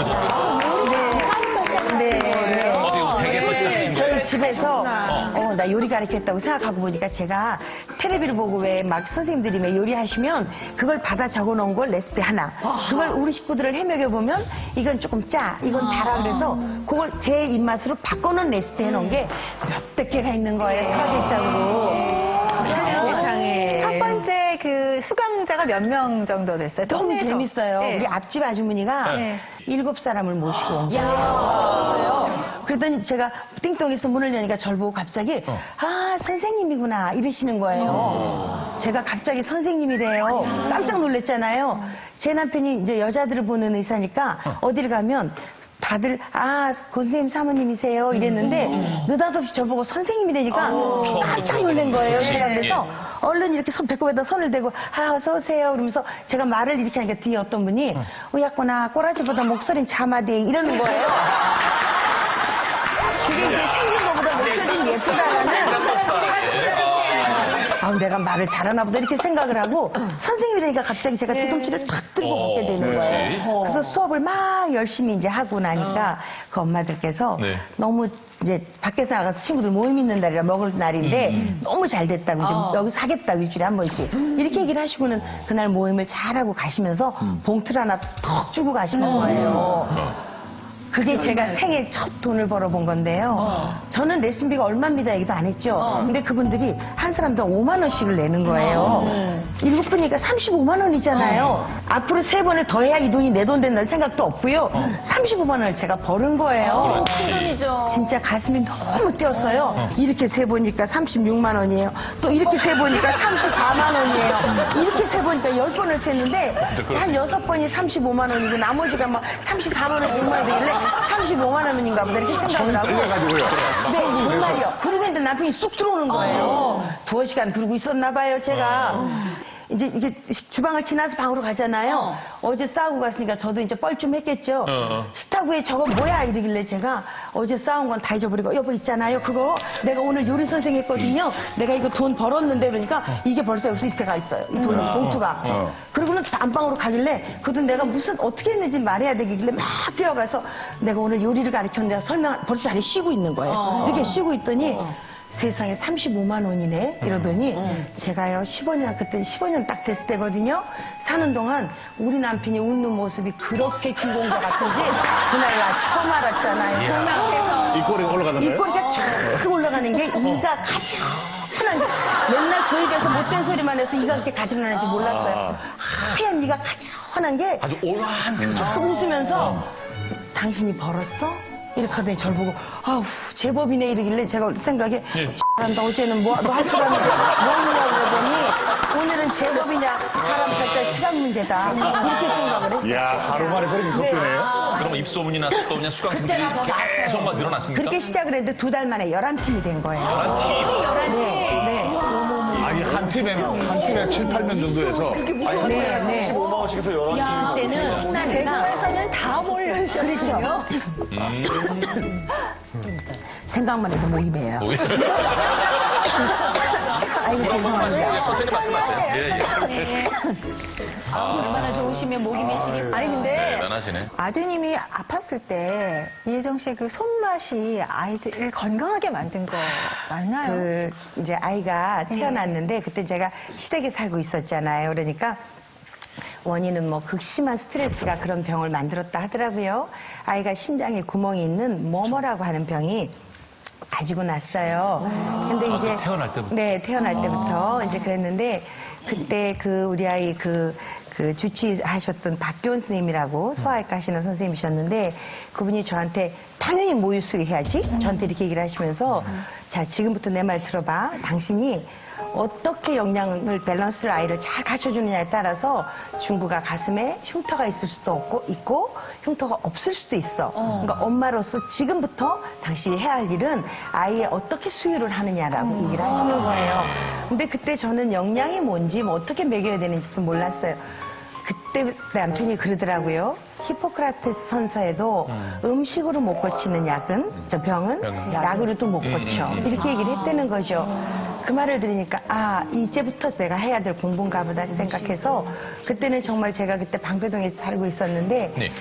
네.
어디 댁에서 시작하신
저희
거예요?
집에서 나 요리 가르쳤다고 생각하고 보니까 제가 텔레비를 보고 왜 막 선생님들이 왜 요리하시면 그걸 받아 적어놓은 걸 레시피 하나 그걸 우리 식구들을 헤매겨 보면 이건 조금 짜 이건 달아 그래서 그걸 제 입맛으로 바꿔놓은 레시피 해놓은 게 몇백 개가 있는 거예요. 사계장으로. 세상에.
첫 번째 그 수강자가 몇 명 정도 됐어요?
너무
동네에서.
재밌어요.
네.
우리 앞집 아주머니가
네.
7사람을 모시고 온 거예요. 그러더니 제가 띵동에서 문을 여니까 저를 보고 갑자기 아 선생님이구나 이러시는 거예요. 제가 갑자기 선생님이래요. 깜짝 놀랐잖아요. 제 남편이 이제 여자들을 보는 의사니까 어딜 가면 다들 아 고선생님 사모님이세요 이랬는데 느닷없이 저보고 선생님이라니까 깜짝 놀란 거예요. 제가 그래서 얼른 이렇게 배꼽에다 손을 대고 아 어서 오세요 그러면서 제가 말을 이렇게 하니까 뒤에 어떤 분이 우야꾸나 꼬라지보다 목소리는 자마대 이러는 거예요. 그게 이제 생긴 것보다 목소리는 예쁘다라는 아, 내가 말을 잘하나 보다 이렇게 생각을 하고 선생님이라니까 갑자기 제가 뒤꿈치를 탁 들고 먹게 되는 거예요. 그래서 수업을 막 열심히 이제 하고 나니까 그 엄마들께서 너무 이제 밖에서 나가서 친구들 모임 있는 날이라 먹을 날인데 너무 잘 됐다고 이제 여기서 하겠다고 일주일에 한 번씩 이렇게 얘기를 하시고는 그날 모임을 잘하고 가시면서 봉투를 하나 턱 주고 가시는 거예요. 그게 제가 생애 첫 돈을 벌어본 건데요. 저는 레슨비가 얼마입니다 얘기도 안 했죠. 근데 그분들이 한 사람당 5만 원씩을 내는 거예요. 7분이니까 35만 원이잖아요. 앞으로 3번을 더 해야 이 돈이 내 돈 된다는 생각도 없고요. 35만 원을 제가 버는 거예요.
큰 돈이죠.
진짜 가슴이 너무 뛰었어요. 이렇게 세보니까 36만 원이에요. 또 이렇게 세보니까 34만 원이에요. 이렇게 세보니까 10번을 셌는데 한 6번이 35만 원이고 나머지가 막 34만 원, 6만 원 되길래 35만 원인가 보다 이렇게 생각을 하고.
떨려가지고요.
네, 정말요. 그러고 있는데 남편이 쑥 들어오는 거예요. 2시간 그러고 있었나 봐요, 제가. 이제 이게 주방을 지나서 방으로 가잖아요. 어제 싸우고 갔으니까 저도 이제 뻘쭘 했겠죠. 식탁 위에 저거 뭐야 이러길래 제가 어제 싸운 건 다 잊어버리고 여보 있잖아요. 그거 내가 오늘 요리 선생 했거든요. 내가 이거 돈 벌었는데 그러니까 이게 벌써 여기서 이렇게 가 있어요. 이 돈 봉투가. 그러고는 안방으로 가길래 그 돈 내가 무슨 어떻게 했는지 말해야 되길래 막 뛰어가서 내가 오늘 요리를 가르쳤는데 벌써 자리에 쉬고 있는 거예요. 이렇게 쉬고 있더니 세상에 35만 원이네 이러더니 제가요 15년 그때 15년 딱 됐을 때거든요. 사는 동안 우리 남편이 웃는 모습이 그렇게 귀여운 것 같은지 그날 나 처음 알았잖아요.
입꼬리가 올라가던가요?
입꼬리가 쫙 올라가는 게 이가 가득 흔한 맨날 그 입에서 못된 소리만 해서 이가 그렇게 가지런한지 몰랐어요. 하얀 이가 가지런한 게
아주 올한
막 웃으면서 당신이 벌었어? 이렇게 하더니 저를 보고 아우 제법이네 이러길래 제가 생각에 잘한다 어제는 뭐 너 할 줄 아는데 뭐 했냐고 그러더니 오늘은 제법이냐 사람 살때 시간 문제다 이렇게 생각을 했어요.
야, 하루 만에 그렇게 급변해요?
그러면 입소문이나 또 수강생들이 계속 막 늘어났습니까?
그렇게 시작을 했는데 2달 만에 11팀이 된 거예요.
11팀?
네.
아니, 한 팀에 7, 8명 정도에서.
네.
15만 원씩 해서 11팀.
그때는 신나니까 회사는 다 몰려있었죠.
생각만 해도 모임이에요.
뭐,
아이고 죄송합니다.
천천히 말씀하세요. 예.
얼마나 좋으시면 목이 메시겠어요.
아니 근데
대단하시네.
아드님이 아팠을 때 이혜정 씨의 그 손맛이 아이들을 건강하게 만든 거 맞나요?
그 이제 아이가 태어났는데 그때 제가 시댁에 살고 있었잖아요. 그러니까 원인은 뭐 극심한 스트레스가 그런 병을 만들었다 하더라고요. 아이가 심장에 구멍이 있는 머머라고 하는 병이 가지고 났어요. 근데 이제
태어날 때부터?
네, 태어날 때부터 이제 그랬는데 그때 그 우리 아이 그 주치하셨던 박교원 선생님이라고 소아외과 하시는 선생님이셨는데 그분이 저한테 당연히 모유 수유해야지 저한테 이렇게 얘기를 하시면서 자 지금부터 내 말 들어봐. 당신이 어떻게 영양을 밸런스를 아이를 잘 갖춰주느냐에 따라서 중부가 가슴에 흉터가 있을 수도 있고 흉터가 없을 수도 있어. 그러니까 엄마로서 지금부터 당신이 해야 할 일은 아이의 어떻게 수유를 하느냐라고 얘기를 하시는 거예요. 근데 그때 저는 영양이 뭔지 뭐 어떻게 먹여야 되는지도 몰랐어요. 그때 남편이 그러더라고요. 히포크라테스 선서에도 음식으로 못 고치는 약은, 저 병은 약으로도 못 고쳐. 이렇게 얘기를 했다는 거죠. 그 말을 들으니까 아 이제부터 내가 해야 될 공부인가 보다 생각해서 그때는 정말 제가 그때 방배동에 살고 있었는데
네.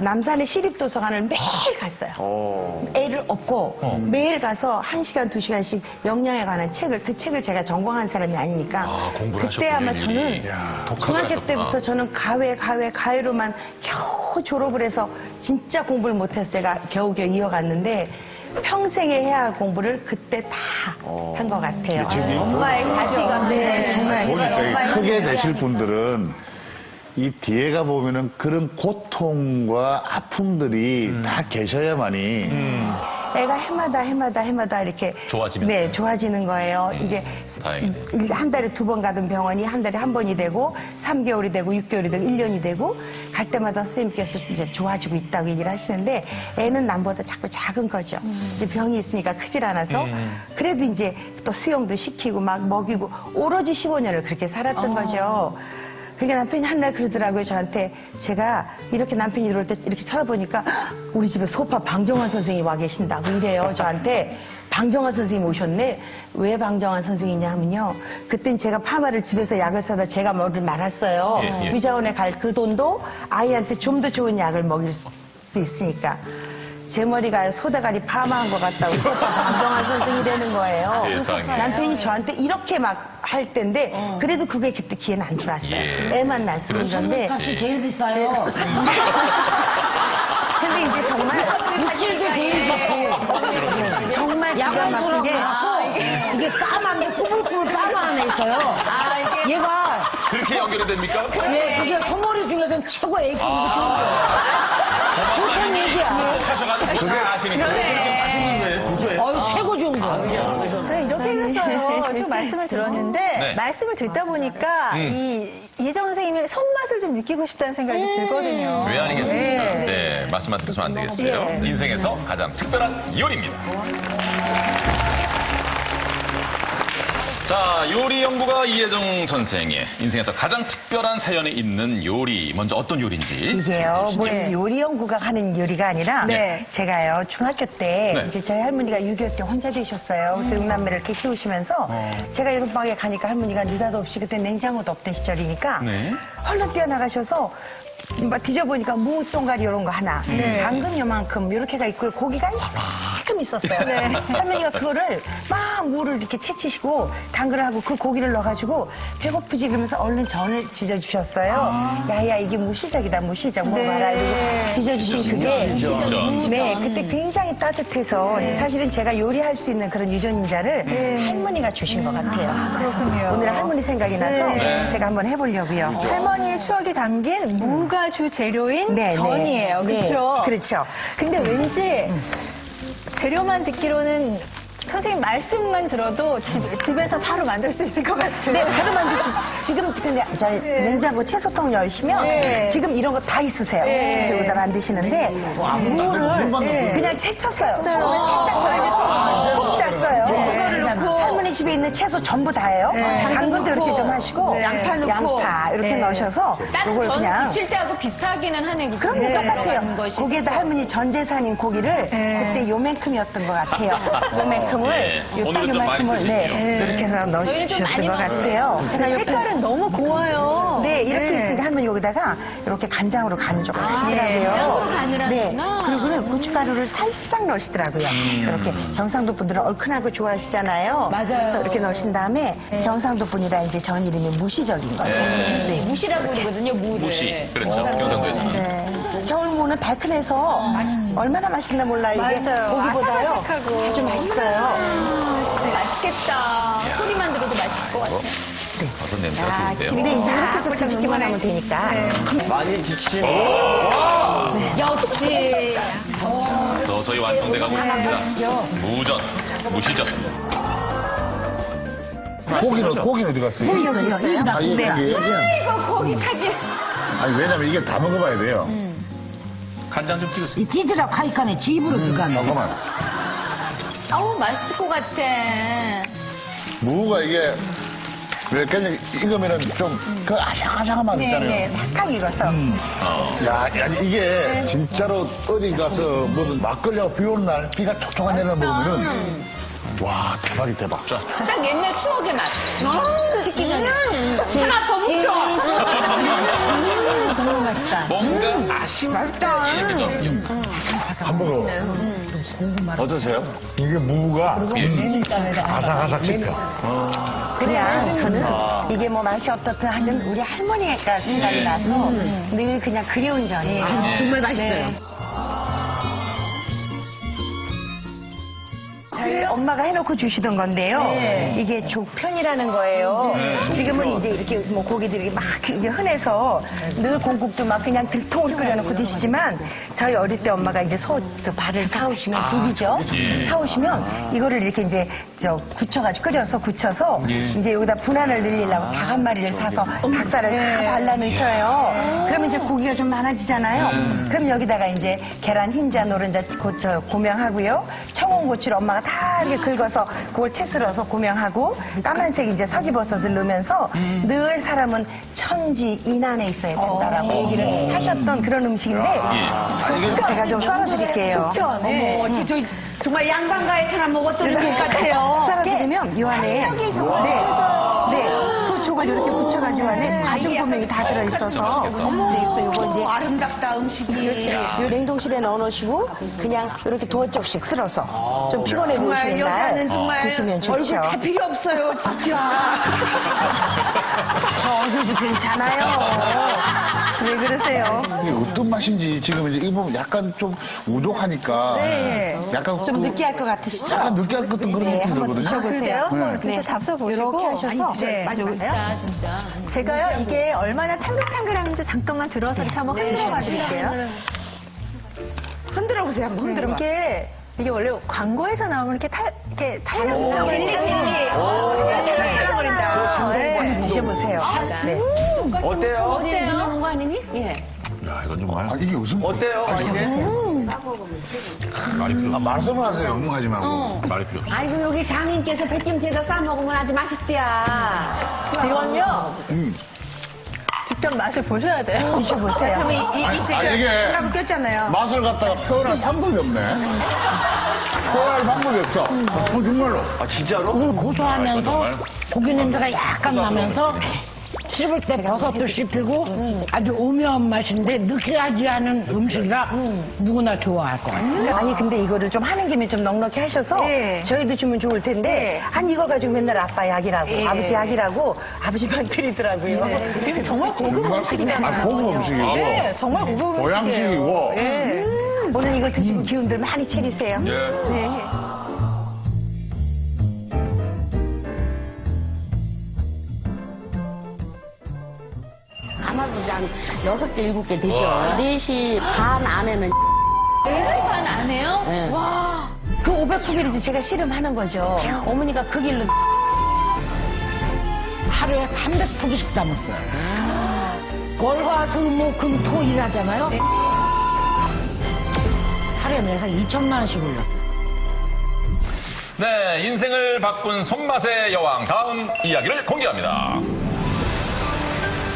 남산의 시립도서관을 매일 갔어요. 애를 업고 매일 가서 1시간, 2시간씩 영양에 관한 그 책을 제가 전공한 사람이 아니니까
공부를
그때
하셨군요,
아마
일일이.
저는 중학교 때부터 저는 가외로만 겨우 졸업을 해서 진짜 공부를 못해서 제가 겨우겨우 이어갔는데 평생에 해야 할 공부를 그때 다 한 것 같아요.
엄마의 자식감.
네, 정말.
보니까 크게 되실 분들은 이 뒤에가 보면은 그런 고통과 아픔들이 다 계셔야만이
애가 해마다 이렇게
좋아지면서.
네, 좋아지는 거예요. 이제
다행이네.
한 달에 2번 가던 병원이 한 달에 1번이 되고 3개월이 되고 6개월이 되고 1년이 되고 갈 때마다 선생님께서 이제 좋아지고 있다고 얘기를 하시는데 애는 남보다 자꾸 작은 거죠. 이제 병이 있으니까 크질 않아서 그래도 이제 또 수영도 시키고 막 먹이고 오로지 15년을 그렇게 살았던 거죠. 그러니까 남편이 한 날 그러더라고요, 저한테. 제가 이렇게 남편이 이럴 때 이렇게 쳐다보니까 우리 집에 소파 방정환 선생님이 와 계신다고 이래요, 저한테. 방정환 선생님 오셨네? 왜 방정환 선생이냐 하면요. 그땐 제가 파마를 집에서 약을 사다 제가 뭐를 말았어요.
예.
위자원에 갈 그 돈도 아이한테 좀 더 좋은 약을 먹일 수 있으니까. 제 머리가 소다가리 파마한 것 같다고 소파 방정환 선생이 되는 거예요.
세상에.
남편이 저한테 이렇게 막 할 때인데 그래도 그게 그때 기회는 안 들어왔어요.
예.
애만 낳았으면 건데
값이 제일 비싸요.
근데 이제 정말
물질도 제일 비싸고.
정말 기가
야간
막히게
돌아가서 이게 까만데 꾸불꾸불 까만 애 있어요. 얘가
그렇게 연결이 됩니까?
예, 그게 소머리 중에서는 최고 A급 이거 좋은 거. 좋다는 얘기야.
하셔가지고 그게 아시니까.
어유 최고 좋은 거.
제가 이렇게 해서요 좀 말씀을 들었는데
네.
말씀을 듣다 보니까 이혜정 선생님의 손맛을 좀 느끼고 싶다는 생각이 들거든요.
왜 아니겠습니까?
네.
네, 말씀만 드려서는 안 되겠어요.
예.
인생에서 가장 특별한 요리입니다. 자, 요리 연구가 이혜정 선생의 인생에서 가장 특별한 사연이 있는 요리. 먼저 어떤 요리인지.
이게요, 뭐
네.
요리 연구가 하는 요리가 아니라
네.
제가요 중학교 때
네.
이제 저희 할머니가 6.25 때 혼자 되셨어요. 그래서 육남매를 이렇게 키우시면서 제가 여름방학에 가니까 할머니가 느닷없이 그때 냉장고도 없던 시절이니까
네.
헐렁 뛰어나가셔서 막 뒤져보니까 무 동가리 이런 거 하나, 당근 요만큼 이렇게가 있고 고기가 이만큼 있었어요. 할머니가 그거를 막 무를 이렇게 채치시고 당근을 하고 그 고기를 넣어가지고 배고프지 그러면서 얼른 전을 지져주셨어요. 야야 이게 무시작이다 무시작 먹어봐라 이러고 지져주신 그게
진짜.
네 그때 굉장히 따뜻해서 사실은 제가 요리할 수 있는 그런 유전자를 할머니가 주신 것 같아요.
그렇군요.
오늘 할머니 생각이 나서
네.
제가 한번 해보려고요.
할머니의 추억이 담긴 무가 주 재료인
네, 네.
전이에요.
네,
그렇죠?
그렇죠.
근데 왠지 재료만 듣기로는 선생님 말씀만 들어도 집에서 바로 만들 수 있을 것 같아요.
네, 바로 만드시. 지금 근데 저희 냉장고 채소통 열시면
네.
지금 이런 거 다 있으세요.
네.
그래서 여기다 만드시는데 무를 그냥 채쳤어요. 살짝 저희가 푹 짰어요.
그거를 넣고
할머니 집에 있는 채소 전부 다예요. 당근도 이렇게 좀 하시고
양파 넣고.
양파 이렇게 넣으셔서
다른
이걸
전
그냥
부칠 때하고 비슷하기는 하네.
그럼요, 똑같아요.
것이.
거기에다 할머니 전 재산인 고기를 그때 요만큼이었던 것 같아요. 요만큼을
네.
요딱
오늘은 좀 많이
요만큼을
쓰시네요.
이렇게 해서
저희는 좀
넣어주셨던
많이
것 같아요. 제가 옆에
색깔은 너무 고와요.
네, 이렇게 있으니까 할머니 여기다가 이렇게 간장으로 간 좀
간장으로
하시더라고요.
간을
네,
하는구나.
그리고는 고춧가루를 살짝 넣으시더라고요. 이렇게 경상도 분들은 얼큰한 거 좋아하시잖아요.
맞아요.
그래서 이렇게 넣으신 다음에 경상도 분이라 이제 전 이름이 무시적인 거죠. 네.
무시라고 그러거든요, 무를.
무시. 그렇죠. 경상도에서는.
겨울무는 달큰해서 얼마나 맛있나 몰라요. 이게
맞아요.
고기보다요.
아삭아삭하고.
아주 맛있어요.
맛있겠다. 소리만 들어도 맛있을 것 같아.
버섯 냄새가 좋은데요.
근데 이제 이렇게 해서 뒤집기만 하면 되니까.
많이 지치신
역시.
서서히 완성돼 가고 있습니다. 무전, 무시전.
고기는 어디 갔어요?
여기요.
아, 이게 고기예요?
이거 거기 차기.
아니, 왜냐면 이게 다 먹어봐야 돼요.
간장 좀 찍으세요.
이 찌들어 가니까 집으로 들어가네.
잠깐만.
어우, 맛있을 것 같아.
무가 이게 왜 그냥 익으면은 좀 그 아삭아삭한 맛 있잖아요.
네, 탁탁 익어서.
야, 이게 진짜로 어디 가서 무슨 막걸리하고 비 오는 날 비가 촉촉한 날에 먹으면은 와, 대박이 대박. 자,
딱 옛날 추억의 맛. 하나 더 묻혀.
너무 맛있다.
뭔가 아쉬웠다. 이렇게 좀.
한번
어떠세요?
이게 무가 아삭아삭 씹혀.
그냥 저는 이게 뭐 맛이 어떻든 하여튼 우리 할머니가 생각이 나서 늘 그냥 그리운 전이에요.
정말 맛있어요.
저희 엄마가 해놓고 주시던 건데요. 이게 족편이라는 거예요. 지금은 이제 이렇게 뭐 고기들이 막 이게 흔해서 늘 공국도 막 그냥 들통으로 끓여놓고 드시지만 저희 어릴 때 엄마가 이제 그 발을 사오시면 국이죠. 사오시면 이거를 이렇게 이제 굳혀가지고 끓여서 굳혀서 이제 여기다 분한을 늘리려고 닭 한 마리를 사서 닭살을 다 발라 넣으셔요. 그러면 이제 고기가 좀 많아지잖아요. 그럼 여기다가 이제 계란 흰자, 노른자 고명하고요. 청원고추를 엄마가 다 이렇게 긁어서 그걸 채 썰어서 고명하고 까만색 이제 서기버섯을 넣으면서 늘 사람은 천지 인안에 있어야 된다라고 얘기를 하셨던 그런 음식인데 제가 좀 썰어드릴게요.
어머, 저 정말 양반가에서나 먹었던 것 같아요.
썰어드리면 이 안에 소촉을 이렇게 붙여가지고 안에 가죽 고명이 다 들어있어서 이거 이제
아름답다, 음식이.
요 냉동실에 넣어놓으시고 그냥 이렇게 두어 쪽씩 쓸어서 좀 피곤해 보이시는 날 드시면 좋죠.
얼굴 다 필요 없어요, 진짜.
저 얼굴도 괜찮아요. 왜 그러세요?
이게 어떤 맛인지 지금 이제 이거 보면 약간 좀 우독하니까 약간
좀 느끼할 것 같으시죠?
약간 느끼할 것 같은 그런
네,
느낌이
한번
들거든요.
드셔보세요.
한번 진짜 잡숴보시고
이렇게 하셔서
진짜, 진짜.
제가요 이게 얼마나 탕글탕글한지 잠깐만 들어서 이렇게 한번 흔들어 드릴게요.
흔들어 보세요. 한번 흔들어.
이게 원래 광고에서 나오면 이렇게 탈려서
한번 드셔보세요. 네.
어때요?
어때요? 거 아니니? 예.
야, 이건 정말
아, 이게 무슨
어때요?
말이 필요 없어.
말씀을 하세요. 영롱하지 말고.
말이 필요 없어.
아이고, 여기 장인께서 백김치에다 싸먹으면 아주 맛있대야.
이건요 직접 맛을 보셔야 돼요.
드셔보세요.
이게
꼈잖아요.
맛을 갖다가 표현할 방법이 없네. 표현할 방법이 없어. 정말로.
아 진짜로?
고소하면서
정말.
고기 냄새가 약간 나면서 씹을 때 버섯도 씹히고 아주 오묘한 맛인데 느끼하지 않은 음식이라 누구나 좋아할 것 같아요.
아니 근데 이거를 좀 하는 김에 좀 넉넉히 하셔서 저희도 주면 좋을 텐데 아니 이걸 가지고 맨날 아빠 약이라고 아버지 약이라고 아버지만 끓이더라고요.
근데 정말 고급 음식이잖아요.
고급 음식이고.
네, 정말 고급 음식이에요.
보양식이고.
오늘 이거 드시고 기운들 많이 차리세요.
예.
네.
아마도 한 6개, 7개 되죠. 4시 반 안에는
4시 반 안 해요?
네.
와.
그 500포기를 제가 씨름하는 거죠. 어머니가 그 길로
하루에 300포기씩 담았어요. 월화수목금토 일하잖아요. 하루에 매상 2천만 원씩 올렸어요.
네, 인생을 바꾼 손맛의 여왕 다음 이야기를 공개합니다.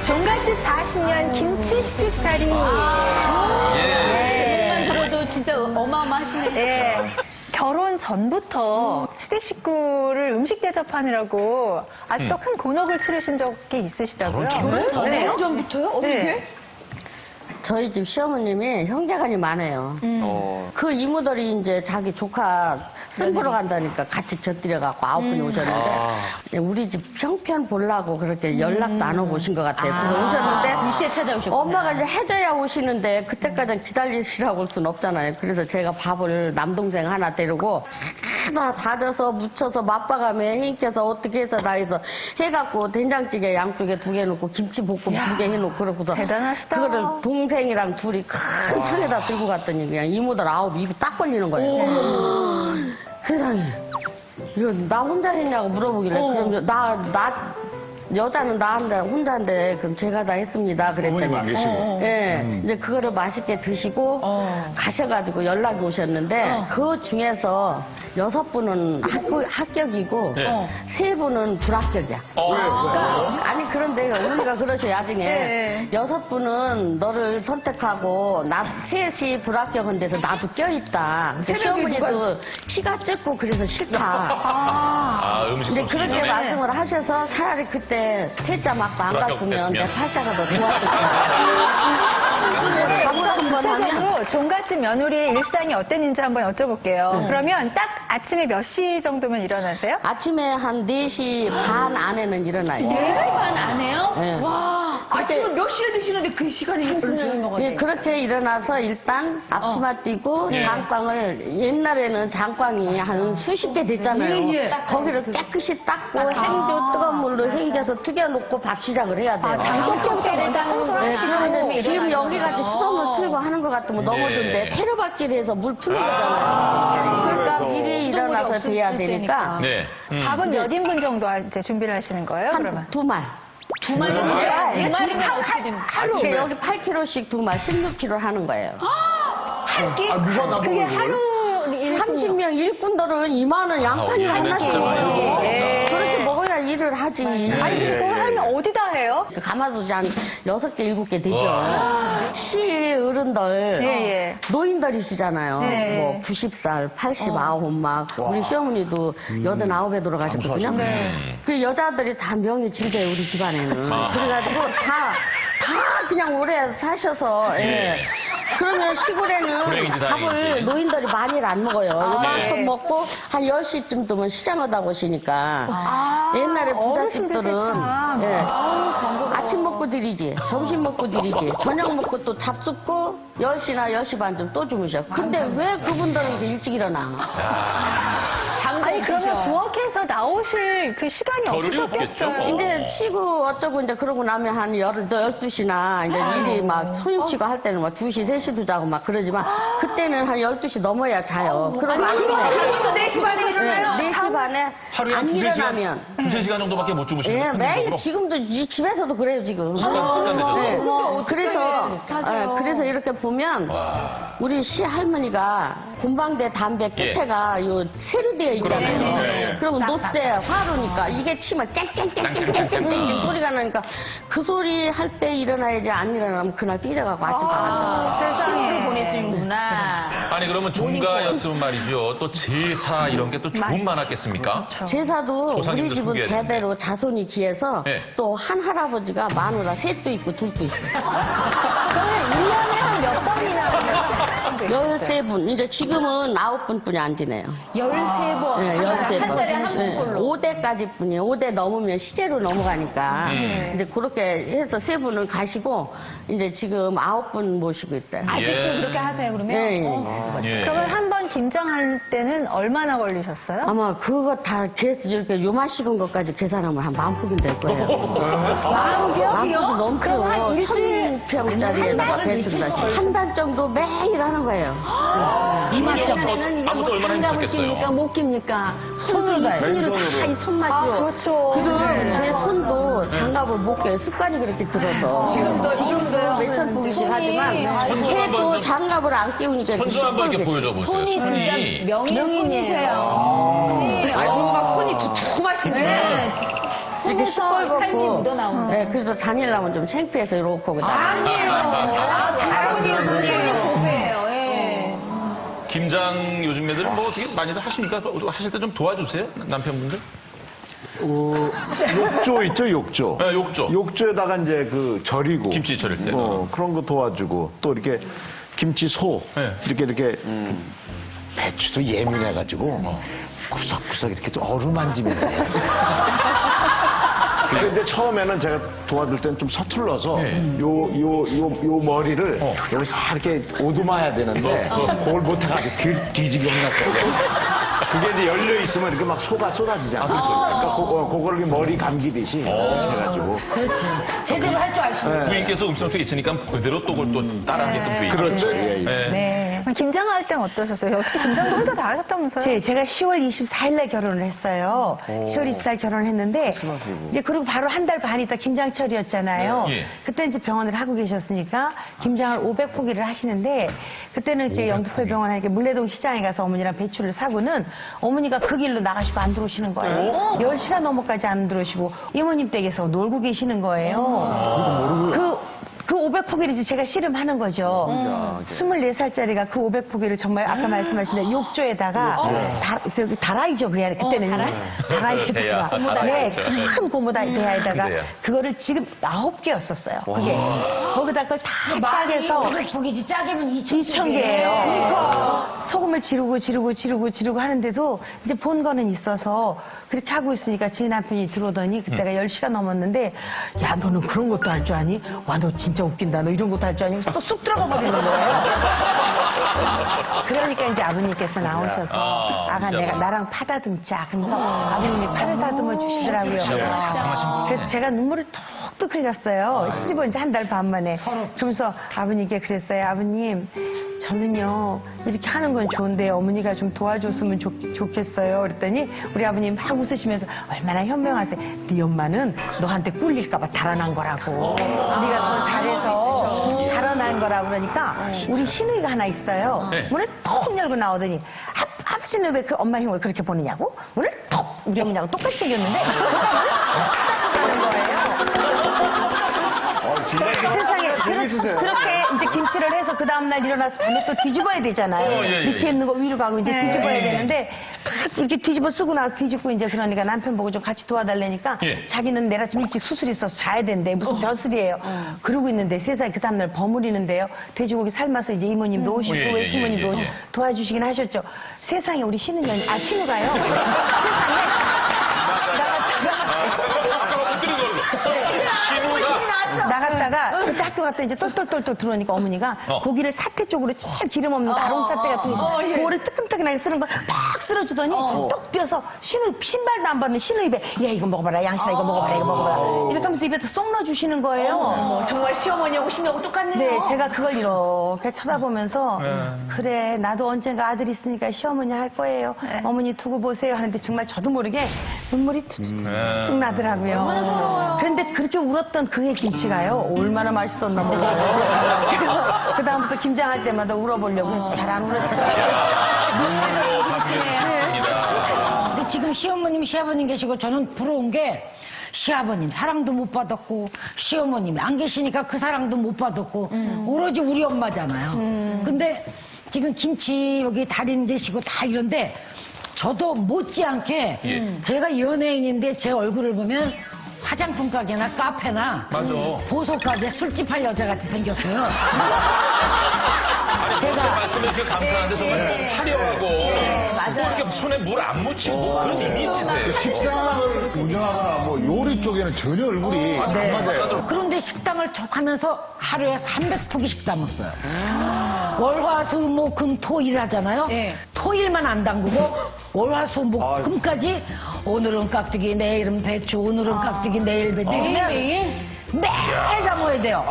종갓집 40년 김치 시집살이.
예.
만 들어도 진짜 어마어마하시네.
예. 결혼 전부터 시댁 식구를 음식 대접하느라고 아주 또 큰 곤혹을 치르신 적이 있으시다고요?
결혼 전에요?
네. 전부터요? 어떻게?
저희 집 시어머님이 형제간이 많아요. 그 이모들이 이제 자기 조카 쓴 보러 간다니까 같이 곁들여갖고 9분이 오셨는데 우리 집 형편 보려고 그렇게 연락도 안 오고 오신 것 같아요. 그래서 오셨는데
2시에 찾아오셨구나.
엄마가 이제 해줘야 오시는데 그때까지 기다리시라고 할 수는 없잖아요. 그래서 제가 밥을 남동생 하나 데리고 다 다져서 무쳐서 맛봐가며 힘겨서 어떻게 해서 다 해서 해갖고 된장찌개 양쪽에 2개 넣고 김치볶음 2개 해놓고 그러고서
대단하시다.
그거를 동생이랑 둘이 큰 상에다 들고 갔더니 그냥 이모들 9 입이 딱 벌리는 거예요. 세상에 이거 나 혼자 했냐고 물어보길래 그럼 여자는 나한테 혼자인데 그럼 제가 다 했습니다. 그랬더니
어머님 안 계시고.
예, 이제 그거를 맛있게 드시고 가셔가지고 연락이 오셨는데 그 중에서 6분은 합격이고
네.
3분은 불합격이야. 아니 그런데 어머니가 그러셔 나중에
네.
6분은 너를 선택하고 나 셋이 불합격한데서 나도 껴있다. 근데 시어머니도 키가 작고 그래서 싫다.
아, 음식
근데
솜씨
그렇게
전에.
말씀을 하셔서 차라리 그때 태자 맞고 안
불합격
갔으면 내
됐으면.
팔자가 더 좋았을 거야. 밥을 한번 하면
구체적으로 종갓집 며느리의 일상이 어땠는지 한번 여쭤볼게요. 그러면 딱 아침에 몇 시 정도면 일어나세요?
아침에 한 4시 반 안에는 일어나요.
4시 반 안 해요?
네.
와.
그때
몇 시에 드시는데 그 시간이 힘쓰는 거
예, 그렇게 일어나서 일단 앞치마 띄고 장광을 옛날에는 장광이 한 수십 개 됐잖아요. 거기를 깨끗이 닦고 행주 뜨거운 물로 헹겨서 튀겨놓고 밥 시작을 해야 돼요.
장독경대를 다 청소하시고.
네, 지금 여기까지 수돗물 틀고 하는 것 같으면 넘어졌는데 테러박질해서 물 푸는 거잖아요. 그러니까 미리 일어나서 돼야 되니까
네.
밥은 몇 인분 정도 이제 준비를 하시는 거예요? 그러면?
한 2말.
2마리면 2마리면 어떻게 됩니까?
하루 여기 8kg씩 2말 16kg 하는 거예요.
한 끼?
누가 나
그게
먹는
하루
30명 일꾼들은 2만 원 양판을
이거는
하나씩
진짜 많이
먹어요.
먹어요.
그렇게 먹어야 일을 하지.
아니, 근데 그걸 하면 어디다 해요?
가마솥이 한 6개, 7개 되죠.
와.
시 어른들,
예, 예.
노인들이시잖아요.
네.
뭐 90살, 89 막. 우리 시어머니도 89에 돌아가셨거든요. 그 여자들이 다 명이 진대 우리 집안에는.
아.
그래가지고 다 그냥 오래 사셔서. 예. 그러면 시골에는
불행이지,
밥을
다행이지.
노인들이 많이 안 먹어요. 요만큼
네.
먹고 한 10시쯤 되면 시장하다 오시니까. 옛날에
어르신들
부잣집들은
참.
예. 아침 먹고 드리지, 점심 먹고 드리지, 저녁 먹고 또 잡숫고 10시나 10시 반쯤 또 주무셔. 근데 왜 그분들은 이렇게 일찍 일어나?
아니, 그러면 부엌에서 나오실 그 시간이
겨를이
없으셨겠어요.
없겠죠.
이제 치고 어쩌고 이제 그러고 나면 한 12시나 이제 일이 막 소용치고 할 때는 막 2시, 3시도 자고 막 그러지만 그때는 한 12시 넘어야 자요. 그럼
지금도 4시 반에 일어나요?
4시 반에
하루에
안 일어나면
두세 시간 정도밖에 못 주무시는
예,
거예요?
매일
평균적으로?
지금도 이 집에서도 그래요, 지금.
습관 되셔서.
네. 그래서 이렇게 보면 우리 시할머니가 곤방대 담배 끝에가 요 세로 되어 있잖아요.
네.
그러면 노쇠 화로니까 이게 치면 쨍쨍쨍쨍쨍쨍 소리가 나니까 그 소리 할 때 일어나야지 안 일어나면 그날 삐져가고 아직도 안 자.
세상으로 보내시는구나.
아니 그러면 종가였으면 말이죠. 또 제사 이런 게 또 조금 많았겠습니까?
제사도
조상님도
우리 집은
숨겨야 되는데.
대대로 자손이 귀해서
네.
또 한 할아버지가 마누라 셋도 있고 둘도 있어요.
그러면 1년에 한 몇 번이나 하세요?
13분. 이제 지금은 9분뿐이 안 지내요.
13번.
네, 13번.
한 달에 한 번꼴로.
5대까지 뿐이에요. 5대 넘으면 시제로 넘어가니까. 이제 그렇게 해서 3분을 가시고, 이제 지금 9분 모시고 있어요.
아직도
예.
그렇게 하세요, 그러면?
예, 예.
예.
그러면 한 번 김장할 때는 얼마나 걸리셨어요?
아마 그거 다 이렇게 요만 식은 것까지 계산하면 한 10,000폭이 될 거예요. 10,000폭이 넘죠.
그럼 한 일주일,
1000평짜리에다가 배수다. 한 달 정도 매일 하는 거예요.
옛날에는 이거
아무도
뭐
얼마나
장갑을
힘들었겠어요.
끼니까 못 낍니까? 손으로 다, 이 손맛으로.
아, 그렇죠.
지금 제 손도 장갑을 못 껴요. 습관이 그렇게 들어서. 지금도 몇천 폭이씩 하지만 해도 장갑을 안 끼우니까
선수 한번 이렇게
시뻘겋게.
보여줘 보세요.
손이 진짜 명인이세요.
그리고 막 손이 두툼하시네.
이렇게
삶이
시뻘겋고.
묻어나오는.
네, 그래서 다니려면 좀 창피해서 이렇게 하고
잘하시는 분이에요. 예.
김장 요즘 애들 뭐 어떻게 많이들 하십니까? 하실 때 좀 도와주세요, 남편분들?
욕조 있죠, 욕조.
네, 욕조.
욕조에다가 이제 그 절이고.
김치 절일 때.
그런 거 도와주고. 또 이렇게 김치 소.
네.
이렇게. 배추도 예민해가지고. 구석구석 이렇게 좀 어루만지면서. 해요. 근데 처음에는 제가 도와줄 때는 좀 서툴러서
네.
요 머리를 여기 싹 이렇게 오두마야 되는데 그걸 못해가지고 뒤지게 혼났어요. 그게 이제 열려 있으면 이렇게 막 소가 쏟아지잖아. 그러니까 그거를 이렇게 머리 감기듯이 해가지고.
제대로 할 줄 아시네.
부인께서 음성초에 있으니까 그대로 또 그걸 또 따라하게끔 부인.
그렇죠. 예, 예.
네.
네. 그럼 김장할 땐 어떠셨어요? 역시 김장도 혼자 다 하셨다면서요?
제가 10월 24일날 결혼을 했어요. 10월 24일 결혼을 했는데 이제 그리고 바로 한 달 반 있다 김장철이었잖아요.
예.
그때 이제 병원을 하고 계셨으니까 김장을 500포기를 하시는데 그때는 이제 영등포 병원에 물레동 시장에 가서 어머니랑 배추를 사고는 어머니가 그 길로 나가시고 안 들어오시는 거예요. 10시간 넘어까지 안 들어오시고 이모님 댁에서 놀고 계시는 거예요. 그 500포기를 이제 제가 씨름하는 거죠. 24살짜리가 그 500포기를 정말 아까 말씀하신 대로 욕조에다가 다라이죠. 그때는
대야.
다라이에다가 네,
다라이죠.
큰 고무다 대야에다가
그래요.
그거를 지금 9개였었어요. 그게 거기다 그걸 다 짜게서
포기지 짜게면
2,000개예요. 소금을 지르고 하는데도 이제 본 거는 있어서 그렇게 하고 있으니까 저희 남편이 들어오더니 그때가 10시가 넘었는데 야 너는 그런 것도 할 줄 아니? 와 너 진짜 웃긴다. 너 이런 것도 할 줄 아니? 또 쑥 들어가 버리는 거예요. 그러니까 이제 아버님께서 나오셔서 아가 내가 나랑 파다듬자. 그러면서 아버님이 파를 다듬어 주시더라고요.
자상하신 분.
그래서 제가 눈물을 툭툭 흘렸어요. 시집 온 지 한 달 반 만에. 그러면서 아버님께 그랬어요. 아버님, 저는요, 이렇게 하는 건 좋은데 어머니가 좀 도와줬으면 좋겠어요. 그랬더니 우리 아버님 막 웃으시면서 얼마나 현명하세요. 네 엄마는 너한테 꿀릴까봐 달아난 거라고. 우리가 더 잘해서 달아난 거라고 그러니까 우리 신우이가 하나 있어요.
네.
문을 톡 열고 나오더니 아버지는 왜 그 엄마 흉을 그렇게 보느냐고? 문을 톡! 우리 어머니하고 똑같이 생겼는데 하는 거예요. 세상에 그렇게 이제 김치를 해서 그 다음날 일어나서 밤에 또 뒤집어야 되잖아요.
예.
밑에 있는 거 위로 가고 이제 뒤집어야 되는데 막 이렇게 뒤집어 쓰고 나서 뒤집고 이제 그러니까 남편 보고 좀 같이 도와달라니까
예.
자기는 내일 아침 일찍 수술이 있어서 자야 된대. 무슨 벼슬이에요. 그러고 있는데 세상에 그 다음날 버무리는데요. 돼지고기 삶아서 이제 이모님도 오시고
예, 예,
외숙모님도
예, 예,
오시고
예.
도와주시긴 하셨죠. 세상에 우리 신우가요. 세상에 나갔다가 그때 학교 갔다 이제 똘똘똘똘 들어오니까 어머니가 고기를 사태 쪽으로 제일 기름 없는 아롱 사태 같은 거 그거를 뜨끈뜨끈하게 쓰는 걸 막 쓸어주더니 똑 뛰어서 신발도 안 받는 신우 입에 야 이거 먹어봐라 양신아 이거 먹어봐라 이거 먹어봐라 이렇게 하면서 입에다 쏙 넣어주시는 거예요.
정말 시어머니하고 신우하고 똑같네요.
네, 제가 그걸 이렇게 쳐다보면서 그래 나도 언젠가 아들 있으니까 시어머니 할 거예요. 어머니 두고 보세요 하는데 정말 저도 모르게 눈물이 툭툭 나더라고요. 그런데 그렇게 울었던 그의 김치가요 얼마나 맛있었나 몰라요. 그래서 그 다음부터 김장할 때마다 울어보려고 했지 잘 안 울었어요.
근데 지금 시어머님, 시아버님 계시고 저는 부러운 게 시아버님 사랑도 못 받았고 시어머님이 안 계시니까 그 사랑도 못 받았고 오로지 우리 엄마잖아요. 근데 지금 김치 여기 달인 되시고 다 이런데 저도 못지않게 제가 연예인인데 제 얼굴을 보면 화장품 가게나 카페나
맞아.
보석 가게 술집 할 여자 같이 생겼어요.
아니, 그렇게 말씀해 주셔서 감사한데 정말 좀 화려하고
맞아요.
이렇게 손에 물 안 묻히고 뭐 그런 이미지세요.
식당을 운영하거나 뭐 요리 쪽에는 전혀 얼굴이 안 맞아요.
그런데 식당을 척하면서 하루에 300포기씩 담았어요. 월화수목금 토일 하잖아요.
네.
토일만 안 담그고 월화수목금까지 오늘은 깍두기, 내일은 배추, 오늘은 깍두기, 내일 배추. 매일 담아야 돼요.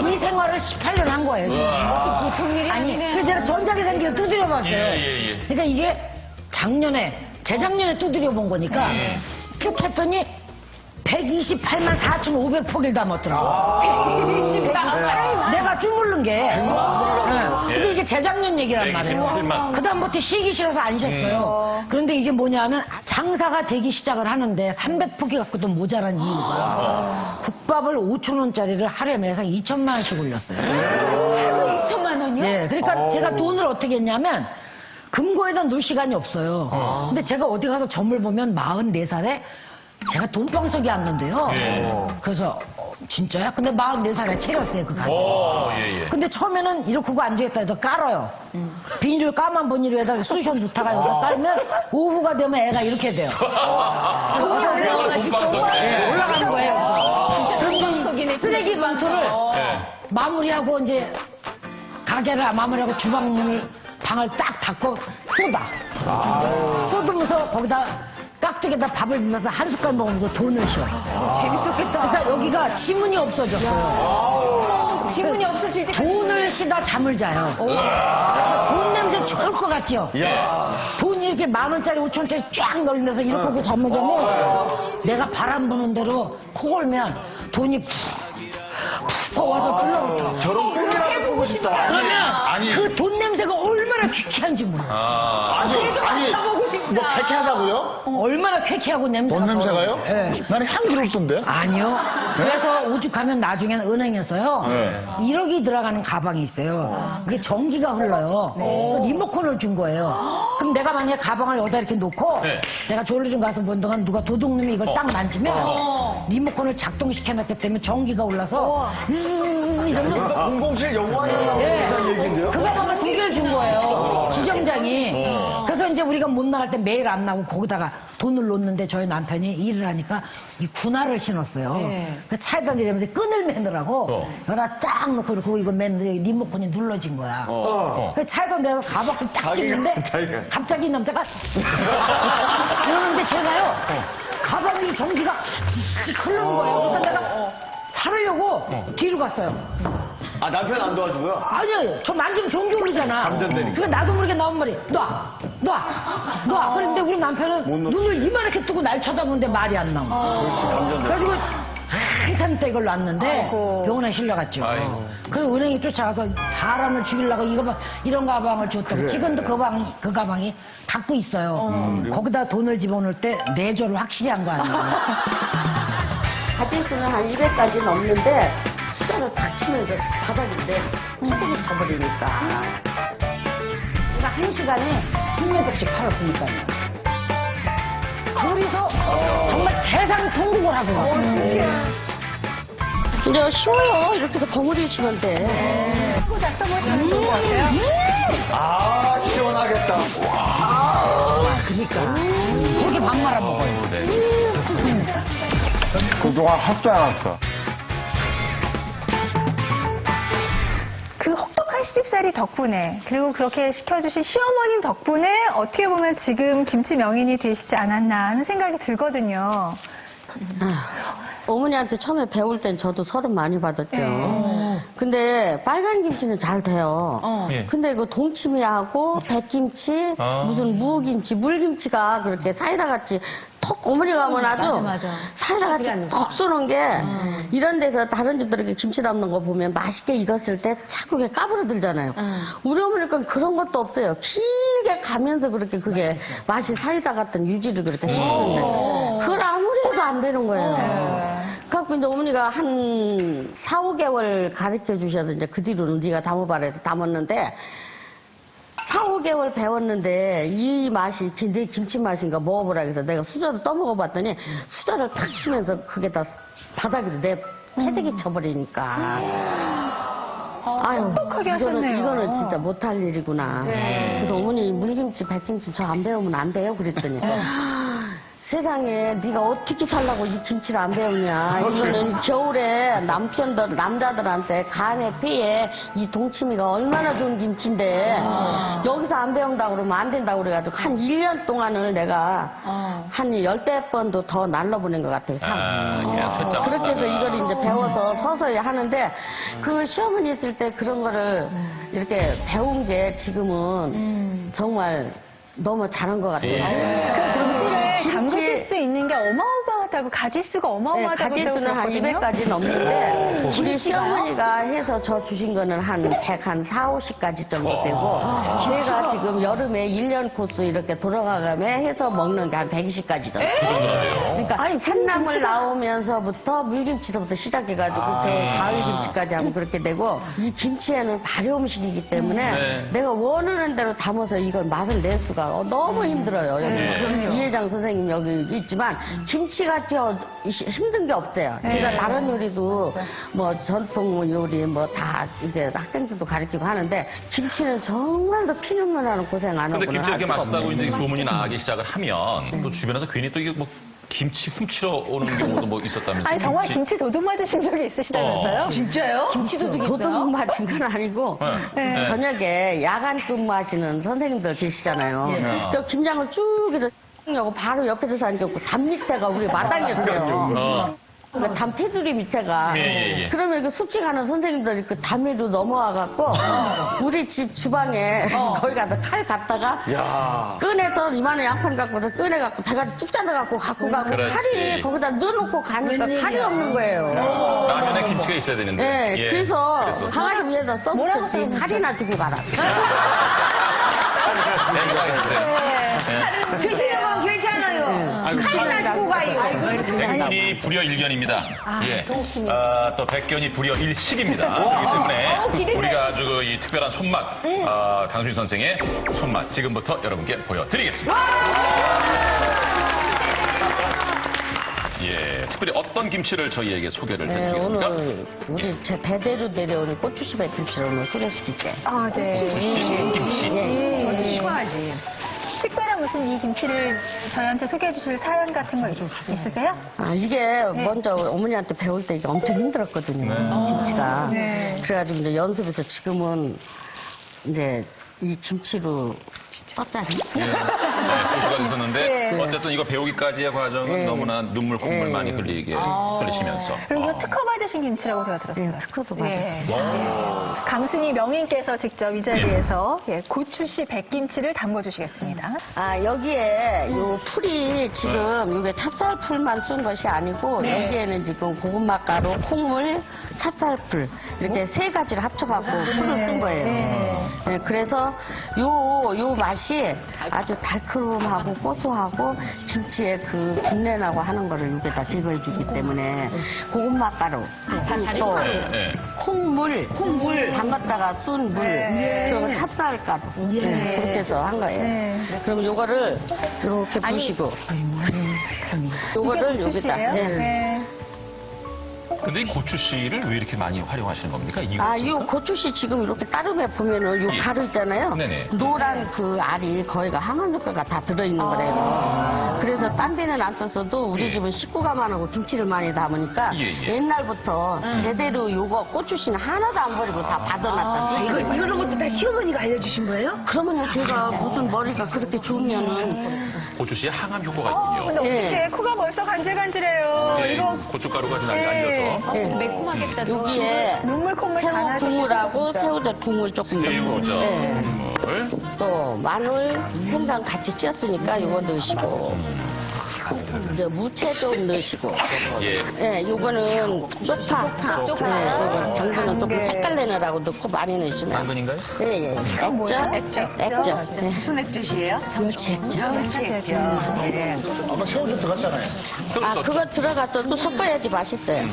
이 생활을 18년 한 거예요. 지금.
그것도 보통 일이 아니네.
그래서 제가 전작에 생겨서 두드려봤어요.
예.
그러니까 이게 재작년에 두드려 본 거니까 쭉 했더니 128만 4,500포기를 담았더라고요. 128만. 내가 주물른 게. 근데 이게 재작년 얘기란 말이에요.
128만.
그다음부터 쉬기 싫어서 안 쉬었어요. 그런데 이게 뭐냐면 장사가 되기 시작을 하는데 300포기 갖고도 모자란 이유가 국밥을 5,000원짜리를 하루에 매상 2천만 원씩 올렸어요.
2천만 원이요?
네, 그러니까 제가 돈을 어떻게 했냐면 금고에다 놓을 시간이 없어요. 근데 제가 어디 가서 점을 보면 44살에 제가 돈방석이 왔는데요. 그래서 진짜야? 근데 44살에 채렸어요, 그 가격.
예.
근데 처음에는 이렇게 하고 앉아있다 해서 깔아요. 비닐을 까만 비닐에다가 쑤셔 놓다가 여기다 깔면 오후가 되면 애가 이렇게 돼요.
돈이 올라가가지고
네, 올라가는 거예요.
그런데
쓰레기 봉투를 마무리하고 이제 가게를 마무리하고 주방문을 방을 딱 닫고 쏟아. 쏟으면서 거기다 깍두기에다 밥을 비벼서 한 숟갈 먹으면서 돈을 쉬어.
재밌었겠다.
그러니까 여기가 지문이 없어졌어요.
지문이 없어질 때
돈을 쉬다 잠을 자요. 돈 냄새 좋을 것 같죠? 돈이 이렇게 10,000원짜리, 5,000원짜리 쫙 널면서 이렇게 하고 잠을 자면 내가 바람 부는 대로 코 골면 돈이 푹 퍼와서 흘러붙어.
저런 꿈이라도 꾸고 싶다.
그러면 그 돈 냄새가 얼마나 쾌쾌한지 몰라.
가보고 싶다.
뭐 쾌쾌하다고요?
얼마나 쾌쾌하고 냄새가.
돈 냄새가요?
네.
나는 향기롭던데.
아니요. 그래서 오죽하면 나중에는 은행에서요. 1억이 들어가는 가방이 있어요. 그게 전기가 흘러요. 그 리모컨을 준 거예요. 그럼 내가 만약에 가방을 여기다 이렇게 놓고 내가 졸리좀 가서 본 동안 누가 도둑놈이 이걸 딱 만지면 리모컨을 작동시켜놨기 때문에 전기가 올라서 이러면
007 영화에 나오는 얘기인데요?
그 가방을 2개를 준 거예요. 지점장이. 그래서 이제 우리가 못 나갈 때 매일 안 나오고 거기다가 돈을 놓는데 저희 남편이 일을 하니까 이 군화를 신었어요. 그 차에다 내리면서 끈을 매느라고 여기다 딱 놓고 그리고 이거 매는데 리모컨이 눌러진 거야. 그 차에서 내가 가방을 딱 찍는데 갑자기 이 남자가 그러는데 제가요 가방이 전기가 씩 흐르는 거예요. 그래서 내가 사르려고 뒤로 갔어요.
아, 남편 안 도와주고요?
아니요, 저 만지면 전기 오르잖아.
감전되니까.
그러니까 나도 모르게 나온 말이 놔. 그런데 우리 남편은 눈을 이만하게 뜨고 날 쳐다보는데 말이 안 나와. 그래가지고 한참 있다 이걸 놨는데 병원에 실려갔죠. 그래서 은행에 쫓아가서 사람을 죽이려고 이런 가방을 줬다고. 지금도 그 가방이 갖고 있어요. 거기다 돈을 집어넣을 때 내조를 확실히 한 거 아니에요.
가짓수는 한 200까지 넘는데 수저를 탁 치면서 바닥인데 패대기 쳐버리니까.
그러니까 1시간에 10몇 억씩 팔았으니까요. 둘이서 정말 대상통곡을 하고 왔어요.
이제 쉬워요. 이렇게 해서 버무리 치면 돼.
하고 작성하시면 좋을 것 같아요.
아, 시원하겠다.
그러니까 그렇게 밥 말아 먹어요.
그동안 학도 안 왔어.
그 혹독한 시집살이 덕분에 그리고 그렇게 시켜주신 시어머님 덕분에 어떻게 보면 지금 김치 명인이 되시지 않았나 하는 생각이 들거든요.
어머니한테 처음에 배울 땐 저도 서름 많이 받았죠. 근데 빨간 김치는 잘 돼요. 근데 그 동치미하고 백김치, 무슨 무김치, 물김치가 그렇게 사이다 같이 톡 어머니가 하면 아주 사이다 같이 톡 쏘는 게 이런 데서 다른 집들 이렇게 김치 담는 거 보면 맛있게 익었을 때 자꾸 까부러들잖아요. 우리 어머니 건 그런 것도 없어요. 길게 가면서 그렇게 그게 맛이 사이다 같은 유지를 그렇게 시키는데 그걸 아무리 해도 안 되는 거예요. 그래갖고 이제 어머니가 한 4, 5개월 가르쳐 주셔서 이제 그 뒤로는 네가 담아봐라 담았는데 4, 5개월 배웠는데 이 맛이 내 김치 맛인가 먹어보라 해서 내가 수저를 떠먹어 봤더니 수저를 탁 치면서 그게 다 바닥으로 내 패대기 쳐버리니까
똑똑하게 하셨네요.
이거는 진짜 못할 일이구나. 그래서 어머니 물김치, 백김치 저 안 배우면 안 돼요? 그랬더니 세상에 네가 어떻게 살라고 이 김치를 안 배우냐. 이거는 겨울에 남자들한테 간에 폐에 이 동치미가 얼마나 좋은 김치인데 여기서 안 배운다고 그러면 안 된다고 그래가지고 한 1년 동안을 내가 한 10번도 더 날라보낸 것 같아요. 그렇게 해서 이걸 이제 배워서 서서히 하는데 그 시어머니 있을 때 그런 거를 이렇게 배운 게 지금은 정말 너무 잘한 것 같아요.
담그실 수 있는 게 어마어마하다고, 가지수가 어마어마하다고
가지수는 한
들었거든요.
200가지 넘는데 우리 시어머니가 해서 저 주신 거는 한 100, 한 4, 50가지 정도 되고 제가 지금 여름에 1년 코스 이렇게 돌아가며 해서 먹는 게 한 120가지 정도.
그 정도나 돼요.
그러니까 산나물 나오면서부터 물김치부터 시작해가지고 가을김치까지 하면 그렇게 되고 이 김치에는 발효 음식이기 때문에 내가 원하는 대로 담아서 이걸 맛을 낼 수가 너무 힘들어요. 여기 이혜장 선생님 여기 있지만 김치같이 힘든 게 없어요. 제가 다른 요리도 뭐 전통 요리 뭐 다 이제 학생들도 가르치고 하는데 김치는 정말 더 피눈물 나는 고생 안 하고.
근데 김치 이렇게 맛있다고 이제 소문이 나기 시작을 하면 또 주변에서 괜히 또 이게 뭐 김치 훔치러 오는 경우도 뭐 있었다면서요?
아니, 정말 김치 도둑 맞으신 적이 있으시다면서요?
진짜요? 김치 도둑이 있어요?
도둑 맞은 건 아니고
네.
저녁에 야간 근무하시는 선생님들 계시잖아요. 그 김장을 쭉 해서 하고 바로 옆에서 사는 게 없고 담 밑에가 우리 마당이었어요. 그 담 테두리 밑에가. 그러면 그 숙직 가는 선생님들이 그 담 위로 넘어와갖고 우리 집 주방에 거기 가서 칼 갖다가 꺼내서 이만한 양판 갖고서 꺼내갖고 대가리 쭉 잘라갖고 갖고 가고 칼이 거기다 넣어놓고 가니까 칼이 없는 거예요.
라면에 김치가 있어야 되는데.
네, 그래서 강아지 위에다 써붙였지 칼이나 주고 가라.
드시면 괜찮아요. 칼이나 주고 가요.
백견이 불여 일견입니다. 또 백견이 불여 일식입니다. 그렇기 때문에 우리가 아주 이 특별한 손맛, 강수희 선생의 손맛 지금부터 여러분께 보여드리겠습니다. 예, 특별히 어떤 김치를 저희에게 소개를 해주시겠습니까?
오늘 우리 제 배대로 내려오는 고추씨 백김치를 오늘 소개시킬게요.
아, 네.
김치.
좋아하지. 특별한 무슨 이 김치를 저희한테 소개해 주실 사연 같은 거 있으세요?
이게 먼저 어머니한테 배울 때 이게 엄청 힘들었거든요. 김치가. 그래가지고 이제 연습해서 지금은 이제 이 김치로 떴잖아요.
고수가 있었는데 어쨌든 이거 배우기까지의 과정은 너무나 눈물 콧물 많이 흘리시면서.
그리고 이거 특허 받으신 김치라고 제가 들었어요.
특허도 받았어요.
강순희 명인께서 직접 이 자리에서 고추씨 백김치를 담궈주시겠습니다.
여기에 요 풀이 지금 이게 찹쌀풀만 쓴 것이 아니고 여기에는 지금 고구마가루, 콩물, 찹쌀풀 이렇게 세 가지를 합쳐갖고 풀을 쓴 거예요. 그래서 요 맛이 아주 달콤하고 고소하고 김치의 그 분내나고 하는 거를 여기다 제거해주기 때문에 고구마가루, 또 콩물 담갔다가 쓴 물, 그리고 찹쌀가루 그렇게 해서 한 거예요. 그럼 요거를 이렇게 부시고 요거를 여기다.
근데 이 고추씨를 왜 이렇게 많이 활용하시는 겁니까?
이 고추씨 지금 이렇게 따름에 보면은 요 가루 있잖아요. 노란 그 알이 거기가 항암 효과가 다 들어있는 거래요. 그래서 딴 데는 안 썼어도 우리 집은 식구가 많고 김치를 많이 담으니까 옛날부터 제대로 요거 고추씨는 하나도 안 버리고 다 받아놨다.
이런 것도 다 시어머니가 알려주신 거예요?
그러면요 제가 무슨 머리가 그렇게 좋으면은
고추씨에 항암 효과가 있군요.
근데 어떻게 코가 벌써 간질간질해요. 이거
고춧가루가 그냥 날려서.
매콤하겠다.
여기에
눈물 콧물 다
새우
나시겠어요,
국물하고
진짜.
새우젓 국물 조금
새우젓
넣고
국물.
또 마늘, 생강 같이 찧었으니까 이거 넣으시고 이제 무채 좀 넣으시고 요거는 쪽파 요거 당근은 조금 색깔 내느라고 넣고 많이 넣으시면
당근인가요?
액젓
무슨 액젓이에요?
멸치액젓
아까 새우젓 들어갔잖아요.
그거 들어가서 또 섞어야지 맛있어요.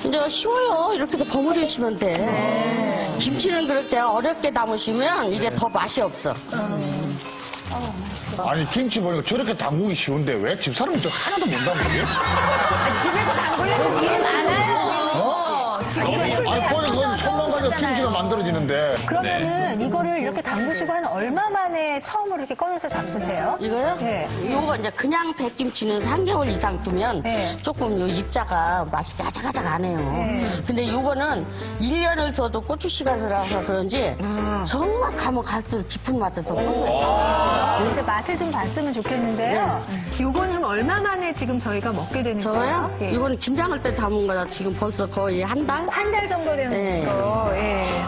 이제 쉬워요. 이렇게 해서 버무리시면 돼. 김치는 그렇게 어렵게 담으시면 이게 더 맛이 없어.
아니 김치 보니까 저렇게 담그기 쉬운데 왜 집사람이 저 하나도 못 담그게?
집에서 담그려면 일이 많아요.
아니 거기 손만 가지고 만들어지는데.
그러면은 이거를 이렇게 담그시고 한 얼마 만에 처음으로 이렇게 꺼내서 잡수세요?
이거요?
네.
요거 이제 그냥 백김치는 3개월 이상 두면
네.
조금 요 입자가 맛있게 아작아작 안 해요.
네.
근데 요거는 1년을 둬도 고추씨가 들어가서 그런지 정말 가면 갈수록 깊은 맛도 더 나요.
이제 맛을 좀 봤으면 좋겠는데요. 요거는 그럼 얼마 만에 지금 저희가 먹게 되는
저거요?
거예요? 예.
이거는 김장할 때 담은 거라 지금 벌써 거의 한 달?
한 달 정도 되는
네.
거. 예.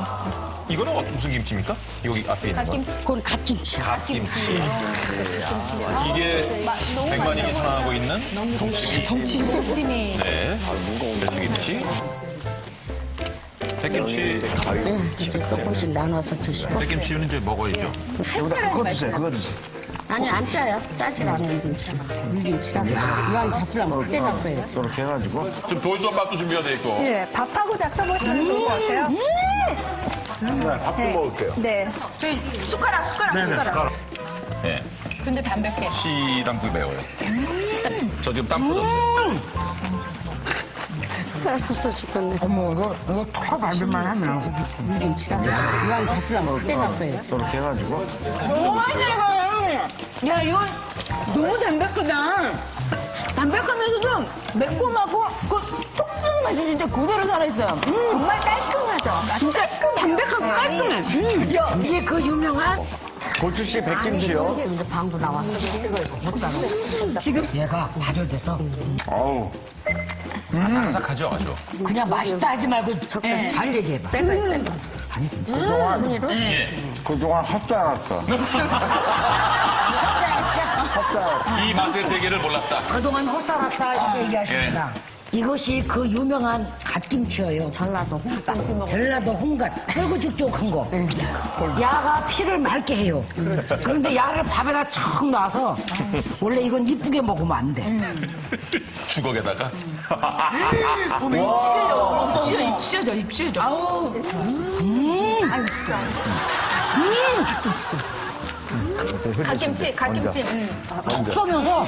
이거는 무슨 김치입니까? 여기 앞에 있는 건.
그건 갓김치야.
갓김치. 이게 백만님이 사랑하고 있는 동치미.
동치미.
네. 배추김치. 백김치.
네, 이제 조금씩 나눠서 드시고.
백김치는 이제 먹어야죠.
그거 드세요, 그거 드세요.
아니, 안 짜요. 짜질 않은 김치. 물김치라고. 이왕 잡수라면 크게 잡숴요.
이렇게 해가지고.
지금 돌솥 밥도 준비가 돼 있고.
예, 밥하고 잡숴보시면 좋을 것 같아요.
네, 밥도 먹을게요.
네.
숟가락. 네.
근데 담백해.
씨랑 그 매워요. 저 지금 땀 묻었어요.
없어 죽겠네.
어머, 이거 더 밟을만 하면.
물김치라고. 이왕 잡수라면 크게 잡숴요.
이렇게 해가지고.
너무 맛있어, 이거. 야, 이건 너무 담백하다. 담백하면서도 매콤하고 그 톡 맛이 진짜 그대로 살아있어요.
정말 깔끔하죠?
진짜 담백하고 깔끔해. 야, 이게 그 유명한
고추씨 백김치요.
이제 방구 나왔어.
지금
얘가 발효돼서
어우.
아삭하죠, 아주.
그냥 맛있다 하지 말고 잘 얘기해봐. 아니,
그동안 헛줄 알았어.
이 맛의 세계를 몰랐다.
그동안 헛살았다 이렇게 얘기하십니다. 이것이 그 유명한 갓김치예요. 전라도 홍갓. 전라도 홍갓. 쫄깃쫄깃한 거. 야가 피를 맑게 해요. 그런데 야를 밥에다 척 놔서 원래 이건 이쁘게 먹으면 안 돼.
주걱에다가.
입시어져. 아우. 갓김치.
톡 쏘면서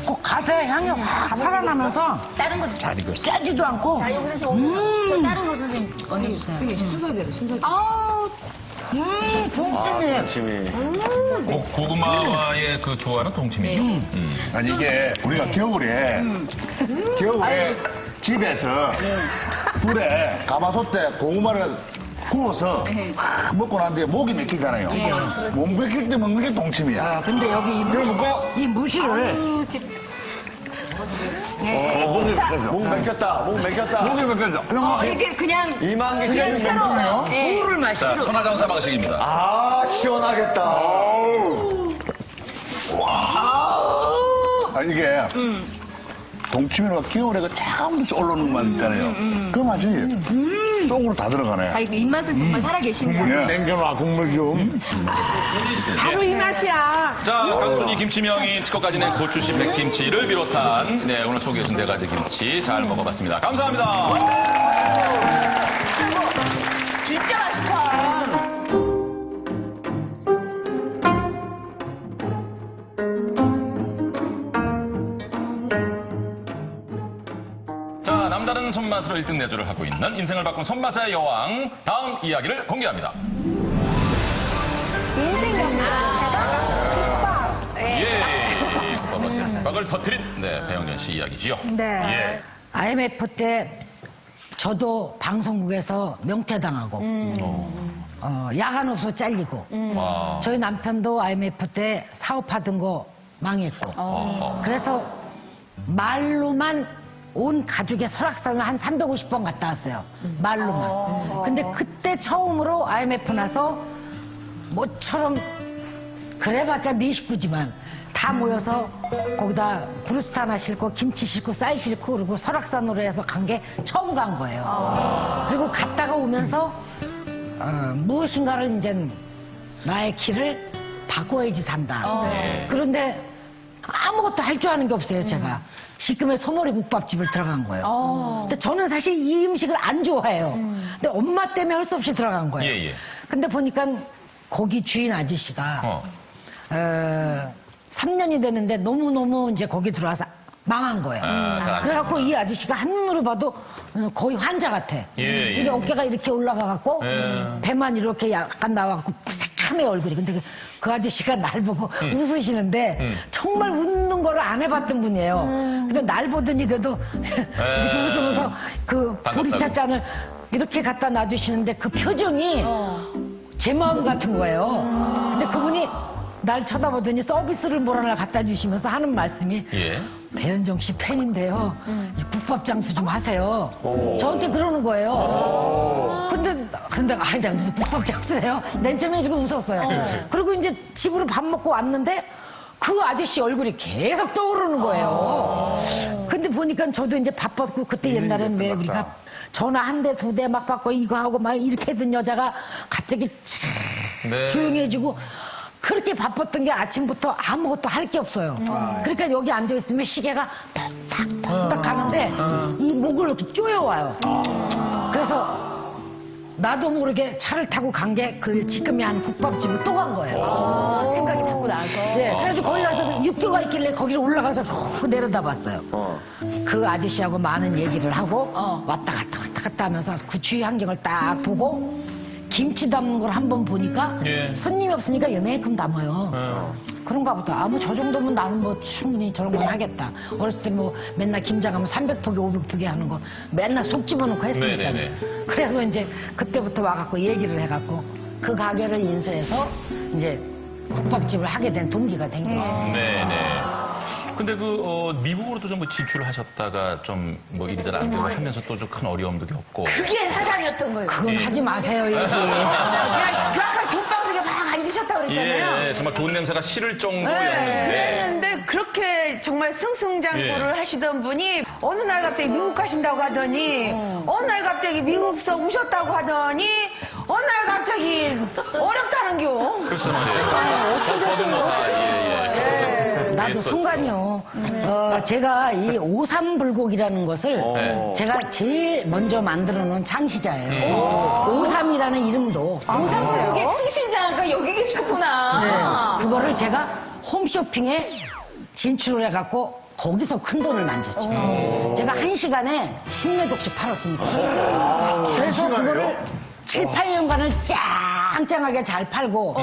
꼭 가사의 향이 확 살아나면서
다른 것도 잘 익었어.
짜지도 않고
저 다른 거 선생님 얹어주세요. 순서대로. 아우.
동치미.
고구마의 그 좋아하는 동치미죠.
아니, 이게 우리가 겨울에 집에서 불에 가마솥에 고구마를 구워서 먹고 난 뒤에 목이 맥히잖아요. 목 맥힐 때 먹는 게 동치미야.
근데 여기 이 무시를
목 맥혔다. 목 맥혔다.
목이 맥혀져.
이게 그냥
이만개 씨는
새로
네.
물을
자,
마시고
천하장사 방식입니다.
아, 시원하겠다.
아, 이게 동치미가 겨울에 그 차가운 데서 올라오는 맛 있잖아요. 그 맛이 속으로 다 들어가네.
아, 이거 입맛은 정말 살아계시네요.
예.
땡겨놔, 국물 좀.
바로 이 맛이야.
자, 강순이 김치명인 특허까지 낸 고추씨 백김치를 비롯한 네, 오늘 소개해준 4가지 김치 잘 먹어봤습니다. 감사합니다.
진짜 맛있다.
자, 남다른 손맛으로 1등 내조를 하고 있는 인생을 바꾼 손맛의 여왕 다음 이야기를 공개합니다.
인생 영상.
예, 국밥을 터트린 네, 배영련 씨 이야기지요.
네.
예.
IMF 때 저도 방송국에서 명퇴당하고 야간 없어 잘리고
와.
저희 남편도 IMF 때 사업하던 거 망했고 그래서 말로만 온 가족의 설악산을 한 350번 갔다 왔어요. 말로만. 근데 그때 처음으로 IMF 나서 모처럼 그래봤자 네 식구지만 다 모여서 거기다 브루스타 하나 싣고 김치 싣고 쌀 싣고 그리고 설악산으로 해서 간 게 처음 간 거예요. 그리고 갔다가 오면서 무엇인가를 이제 나의 길을 바꿔야지 산다. 그런데 아무것도 할 줄 아는 게 없어요, 제가. 지금의 소머리 국밥집을 들어간 거예요. 근데 저는 사실 이 음식을 안 좋아해요. 근데 엄마 때문에 할 수 없이 들어간 거예요.
예, 예.
근데 보니까 거기 주인 아저씨가 3년이 됐는데 너무너무 이제 거기 들어와서 망한 거예요.
잘안
그래갖고 이 아저씨가 한눈으로 봐도 거의 환자 같아.
예.
이게 어깨가 이렇게 올라가갖고
예.
배만 이렇게 약간 나와갖고 새카매 얼굴이. 근데 그 아저씨가 날 보고 웃으시는데 정말 웃는 거를 안 해봤던 분이에요. 근데 날 보더니 그래도 이렇게 웃으면서 그
반갑다고.
보리차 잔을 이렇게 갖다 놔주시는데 그 표정이 제 마음 같은 거예요. 근데 그분이 날 쳐다보더니 서비스를 뭘 하나 갖다 주시면서 하는 말씀이
예.
배현정 씨 팬인데요. 이 국밥 장수 좀 하세요. 저한테 그러는 거예요. 근데 아니 내가 무슨 국밥 장수래요? 맨 처음에 지금 웃었어요. 그리고 이제 집으로 밥 먹고 왔는데 그 아저씨 얼굴이 계속 떠오르는 거예요. 근데 보니까 저도 이제 바빴고 그때 옛날엔 왜 우리가 전화 한 대, 두 대 막 받고 이거 하고 막 이렇게 했던 여자가 갑자기
네.
조용해지고 그렇게 바빴던 게 아침부터 아무것도 할 게 없어요. 그러니까 여기 앉아있으면 시계가 톡탁톡탁 하는데 이 목을 이렇게 쪼여와요. 그래서 나도 모르게 차를 타고 간 게 그 지금이 한 국밥집을 또 간 거예요.
생각이 자꾸 나서.
네, 그래서 거기 가서 육교가 있길래 거기를 올라가서 쭉 내려다 봤어요. 그 아저씨하고 많은 얘기를 하고 왔다 갔다 하면서 그 주위 환경을 딱 보고 김치 담는 걸 한번 보니까
예.
손님이 없으니까 요만큼 담아요. 그런가 보다. 저 정도면 나는 뭐 충분히 저런 건 하겠다. 어렸을 때 뭐 맨날 김장하면 300포기, 500포기 하는 거 맨날 속 집어넣고 했으니까.
네네네.
그래서 이제 그때부터 와갖고 얘기를 해갖고 그 가게를 인수해서 이제 국밥집을 하게 된 동기가 된 거죠.
네네. 근데 미국으로도 좀 진출을 하셨다가 좀 뭐 이리저리 안 되고 하면서 또 좀 큰 어려움도 겪고.
그게 사장이었던 거예요.
그건 하지 마세요, 얘기.
그 아까 족가부리게 막 앉으셨다고 그랬잖아요.
예, 정말 좋은 냄새가 싫을 정도였는데.
그랬는데 그렇게 정말 승승장구를
예.
하시던 분이 어느 날 갑자기 미국 가신다고 하더니 어느 날 갑자기 미국서 우셨다고 하더니 어느 날 갑자기 어렵다는겨.
글쎄 말이에요. 저도 뭐다
나도
이해했었죠.
순간이요. 제가 이 오삼불고기라는 것을
네.
제가 제일 먼저 만들어 놓은 창시자예요. 오삼이라는 이름도.
오삼불고기 창시자가 여기 계셨구나.
네, 그거를 제가 홈쇼핑에 진출을 해갖고 거기서 큰 돈을 만졌죠. 제가 1시간에 10몇 억씩 팔았으니까. 그래서 그거를 7, 8년간을 짱짱하게 잘 팔고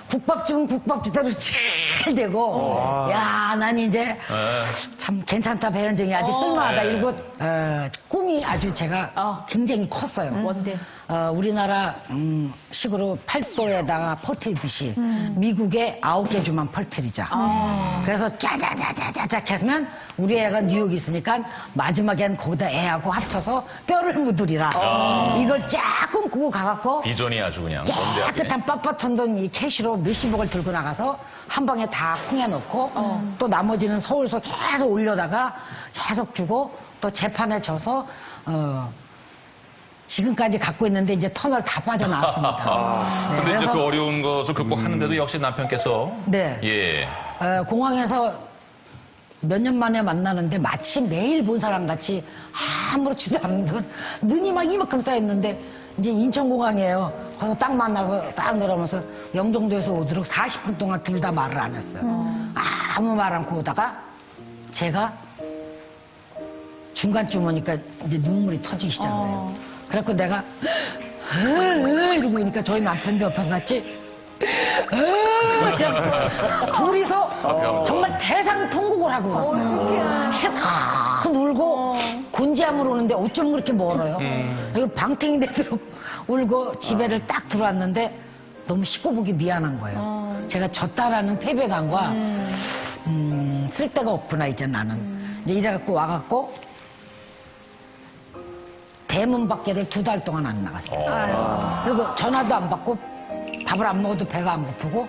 국밥집은 국밥집대로 잘 되고 야, 난 이제 참 괜찮다 배현정이 아주 쓸만하다
네.
이러고 꿈이 아주 제가 굉장히 컸어요.
뭔데?
우리나라 식으로 8도에다가 퍼뜨리듯이 미국에 9개 주만 퍼뜨리자. 그래서 짜자자자자작 했으면 우리 애가 뉴욕에 있으니까 마지막엔 거기다 애하고 합쳐서 뼈를 묻으리라. 이걸 쫙 꿈꾸고 가갖고
비전이 아주 그냥 원대하게.
깨끗한 빳빳한 돈 이 캐시로 몇십억을 들고 나가서 한 방에 다 콩에 넣고 또 나머지는 서울서 계속 올려다가 계속 주고 또 재판에 져서 지금까지 갖고 있는데 이제 터널 다 빠져나왔습니다. 네,
근데 이제
그래서
그 어려운 것을 극복하는데도 역시 남편께서
네.
예.
공항에서 몇 년 만에 만나는데 마치 매일 본 사람 같이 아무렇지도 않은 듯 눈이 막 이만큼 쌓였는데 이제 인천공항이에요. 거기서 딱 만나서 딱 내려오면서 영종도에서 오도록 40분 동안 둘 다 말을 안 했어요. 아무 말 않고 오다가 제가 중간쯤 오니까 이제 눈물이 터지기 시작해요. 그래갖고 내가 이러고 오니까 저희 남편도 옆에서 같이 둘이서 정말 대상통곡을 하고 울었어요. 실컷 울고 곤지암으로 오는데 어쩜 그렇게 멀어요. 이거 방탱이 되도록 울고 집에를 딱 들어왔는데 너무 씻고 보기 미안한 거예요. 제가 졌다라는 패배감과 쓸데가 없구나 이제 나는. 이제 이래갖고 와갖고 대문 밖에를 2달 동안 안 나갔어요. 그리고 전화도 안 받고 밥을 안 먹어도 배가 안 고프고